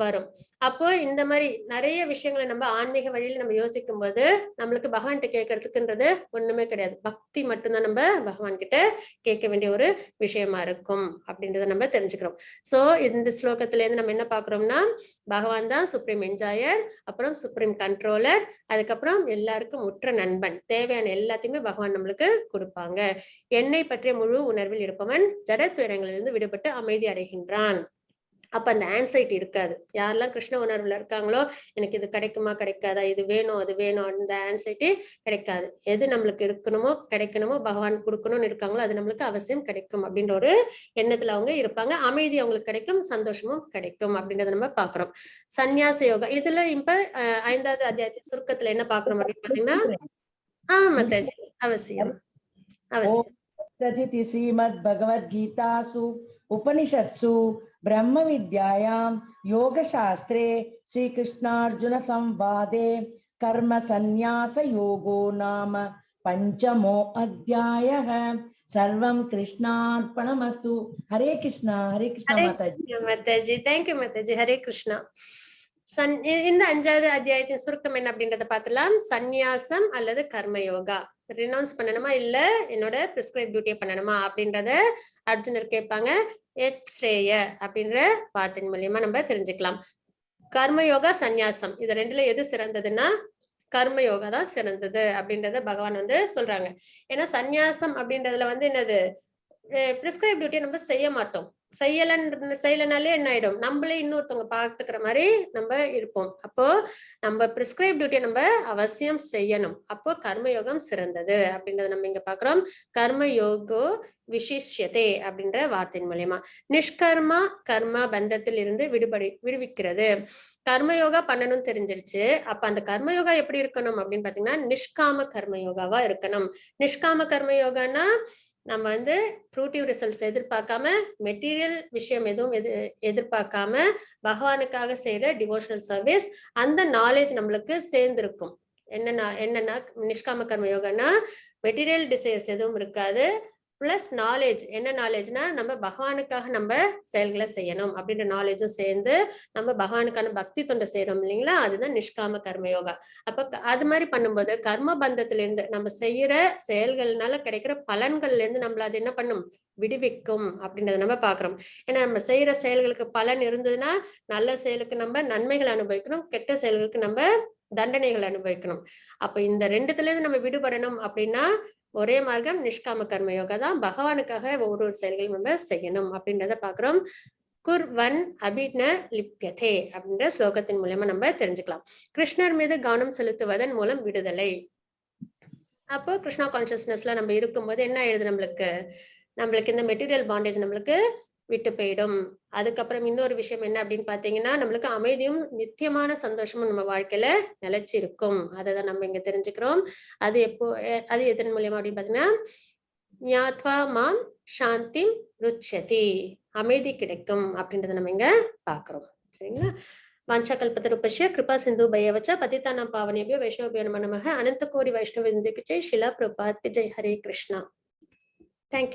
வரும். அப்போ இந்த மாதிரி நிறைய விஷயங்களை நம்ம ஆன்மீக வழியில நம்ம யோசிக்கும் போது நம்மளுக்கு பகவான்கிட்ட கேட்கறதுக்குன்றது ஒண்ணுமே கிடையாது. பக்தி மட்டும்தான் நம்ம பகவான் கிட்ட கேட்க வேண்டிய ஒரு விஷயமா இருக்கும் அப்படின்றத நம்ம தெரிஞ்சுக்கிறோம். சோ இந்த ஸ்லோகத்துல இருந்து நம்ம என்ன பாக்குறோம்னா பகவான் தான் சுப்ரீம் என்ஜாயர், அப்புறம் சுப்ரீம் கண்ட்ரோலர், அதுக்கப்புறம் எல்லாருக்கும் உற்ற நண்பன், தேவையான எல்லாத்தையுமே பகவான் நம்மளுக்கு கொடுப்பாங்க. என்னை பற்றிய முழு உணர்வில் இருப்பவன் ஜட துயரங்களிலிருந்து விடுபட்டு அமைதி அடைகின்றான். அப்ப அந்த ஆன்சைட்டி இருக்காது. யாரெல்லாம் கிருஷ்ண உணர்வுல இருக்காங்களோ எனக்கு இது கிடைக்குமா கிடைக்காதா, இது வேணும் அது வேணும், அந்த ஆன்சைட்டி கிடைக்காது. எது நம்மளுக்கு இருக்கணுமோ கிடைக்கணுமோ பகவான் கொடுக்கணும்னு இருக்காங்களோ அது நம்மளுக்கு அவசியம் கிடைக்கும் அப்படின்ற ஒரு எண்ணத்துல அவங்க இருப்பாங்க. அமைதி அவங்களுக்கு கிடைக்கும், சந்தோஷமும் கிடைக்கும் அப்படின்றத நம்ம பாக்குறோம். சந்நியாச யோகா இதுல இப்ப 5வது அத்தியாயத்தின் சுருக்கத்துல என்ன பாக்குறோம் அப்படின்னு பாத்தீங்கன்னா மாதாஜி அவசியம் அவசியம் ஸ்ரீமத் பகவத்கீதாசு उपनिषत्सु ब्रह्म विद्यायां योग शास्त्रे श्री कृष्णार्जुन संवादे कर्म संन्यास योगो नाम पंचमो अध्यायः। सर्वं कृष्णार्पणमस्तु। हरे कृष्णा माताजी। माताजी थैंक यू माताजी। हरे कृष्णा। இந்த 5வது அத்தியாயத்தின் சுருக்கம் என்ன அப்படின்றத பார்க்கலாம். சந்நியாசம் அல்லது கர்மயோகா ரினவுன்ஸ் பண்ணணுமா இல்ல என்னோட பிரிஸ்கிரைப் டியூட்டியை பண்ணணுமா அப்படின்றத அர்ஜுனர் கேட்பாங்க. எக்ஸ்ரேய அப்படின்ற வார்த்தையின் மூலியமா நம்ம தெரிஞ்சுக்கலாம். கர்மயோகா சந்நியாசம் இது ரெண்டுல எது சிறந்ததுன்னா கர்மயோகா தான் சிறந்தது அப்படின்றத பகவான் வந்து சொல்றாங்க. ஏன்னா சந்நியாசம் அப்படின்றதுல வந்து என்னது பிரிஸ்கிரைப் டியூட்டியை நம்ம செய்ய மாட்டோம். செய்யலனாலே என்ன ஆயிடும், நம்மளே இன்னொருத்தவங்க பார்த்துக்கிற மாதிரி நம்ம இருப்போம். அப்போ நம்ம பிரிஸ்கிரைப் டியூட்டியை நம்ம அவசியம் செய்யணும். அப்போ கர்மயோகம் சிறந்தது அப்படின்றத நம்ம இங்க பாக்குறோம். கர்மயோகோ விசிஷ்யதே அப்படின்ற வார்த்தையின் மூலியமா நிஷ்கர்மா கர்ம பந்தத்தில் இருந்து விடுவிக்கிறது. கர்மயோகா பண்ணணும்னு தெரிஞ்சிருச்சு. அப்ப அந்த கர்மயோகா எப்படி இருக்கணும் அப்படின்னு பாத்தீங்கன்னா நிஷ்காம கர்மயோகாவா இருக்கணும். நிஷ்காம கர்மயோகானா நம்ம ப்ரூட்டிவ் ரிசல்ட்ஸ் எதிர்பார்க்காம, மெட்டீரியல் விஷயம் எதுவும் எதிர்பார்க்காம பகவானுக்காக செய்யற டிவோஷனல் சர்வீஸ், அந்த நாலேஜ் நம்மளுக்கு சேர்ந்திருக்கும். என்னன்னா நிஷ்காம கர்ம யோகானா மெட்டீரியல் டிசைர்ஸ் எதுவும் இருக்காது. பிளஸ் நாலேஜ், என்ன நாலேஜ்னா நம்ம பகவானுக்காக நம்ம செயல்களை செய்யணும் அப்படின்ற நாலேஜும் சேர்ந்து நம்ம பகவானுக்கான பக்தி தொண்டை செய்யறோம் இல்லைங்களா, அதுதான் நிஷ்காம கர்மயோகா. அப்ப அது மாதிரி பண்ணும்போது கர்ம பந்தத்துல இருந்து நம்ம செய்யற செயல்கள்னால கிடைக்கிற பலன்கள்ல இருந்து நம்மள அது என்ன பண்ணும், விடுவிக்கும் அப்படின்றத நம்ம பாக்குறோம். ஏன்னா நம்ம செய்யற செயல்களுக்கு பலன் இருந்ததுன்னா நல்ல செயலுக்கு நம்ம நன்மைகள் அனுபவிக்கணும், கெட்ட செயல்களுக்கு நம்ம தண்டனைகள் அனுபவிக்கணும். அப்ப இந்த ரெண்டுத்துல இருந்து நம்ம விடுபடணும் அப்படின்னா ஒரே மார்க்கம் நிஷ்காம கர்ம யோகா தான். பகவானுக்காக ஒரு செயல்கள் நம்ம செய்யணும் அப்படின்றத பாக்குறோம். குர்வன் அபின லிப்யதே அப்படின்ற ஸ்லோகத்தின் மூலமா நம்ம தெரிஞ்சுக்கலாம். கிருஷ்ணர் மீது கவனம் செலுத்துவதன் மூலம் விடுதலை. அப்போ கிருஷ்ணா கான்சியஸ்னஸ்ல நம்ம இருக்கும்போது என்ன ஆயிடுது, நம்மளுக்கு இந்த மெட்டீரியல் பாண்டேஜ் நம்மளுக்கு விட்டு போயிடும். அதுக்கப்புறம் இன்னொரு விஷயம் என்ன அப்படின்னு பாத்தீங்கன்னா நம்மளுக்கு அமைதியும் நித்தியமான சந்தோஷமும் நம்ம வாழ்க்கையில நிலைச்சிருக்கும். அதைதான் நம்ம இங்க தெரிஞ்சுக்கிறோம். அது எதன் மூலியமா அப்படின்னு பாத்தீங்கன்னா ஞாத்வா மாம் சாந்தி ருச்சதி, அமைதி கிடைக்கும் அப்படின்றத நம்ம இங்க பாக்குறோம். சரிங்களா. வாஞ்சாகல்பதருபஸ்ய கிருபா சிந்து பையவச்ச பதிதானாம் பாவனேபியோ வைஷ்ணவேபியோ நமோ நமः. அனந்த கோடி வைஷ்ணவ விந்திக்கு ஜெய். ஷிலா பிரபாத் கி ஜெய். ஹரே கிருஷ்ணா. தேங்க்யூ.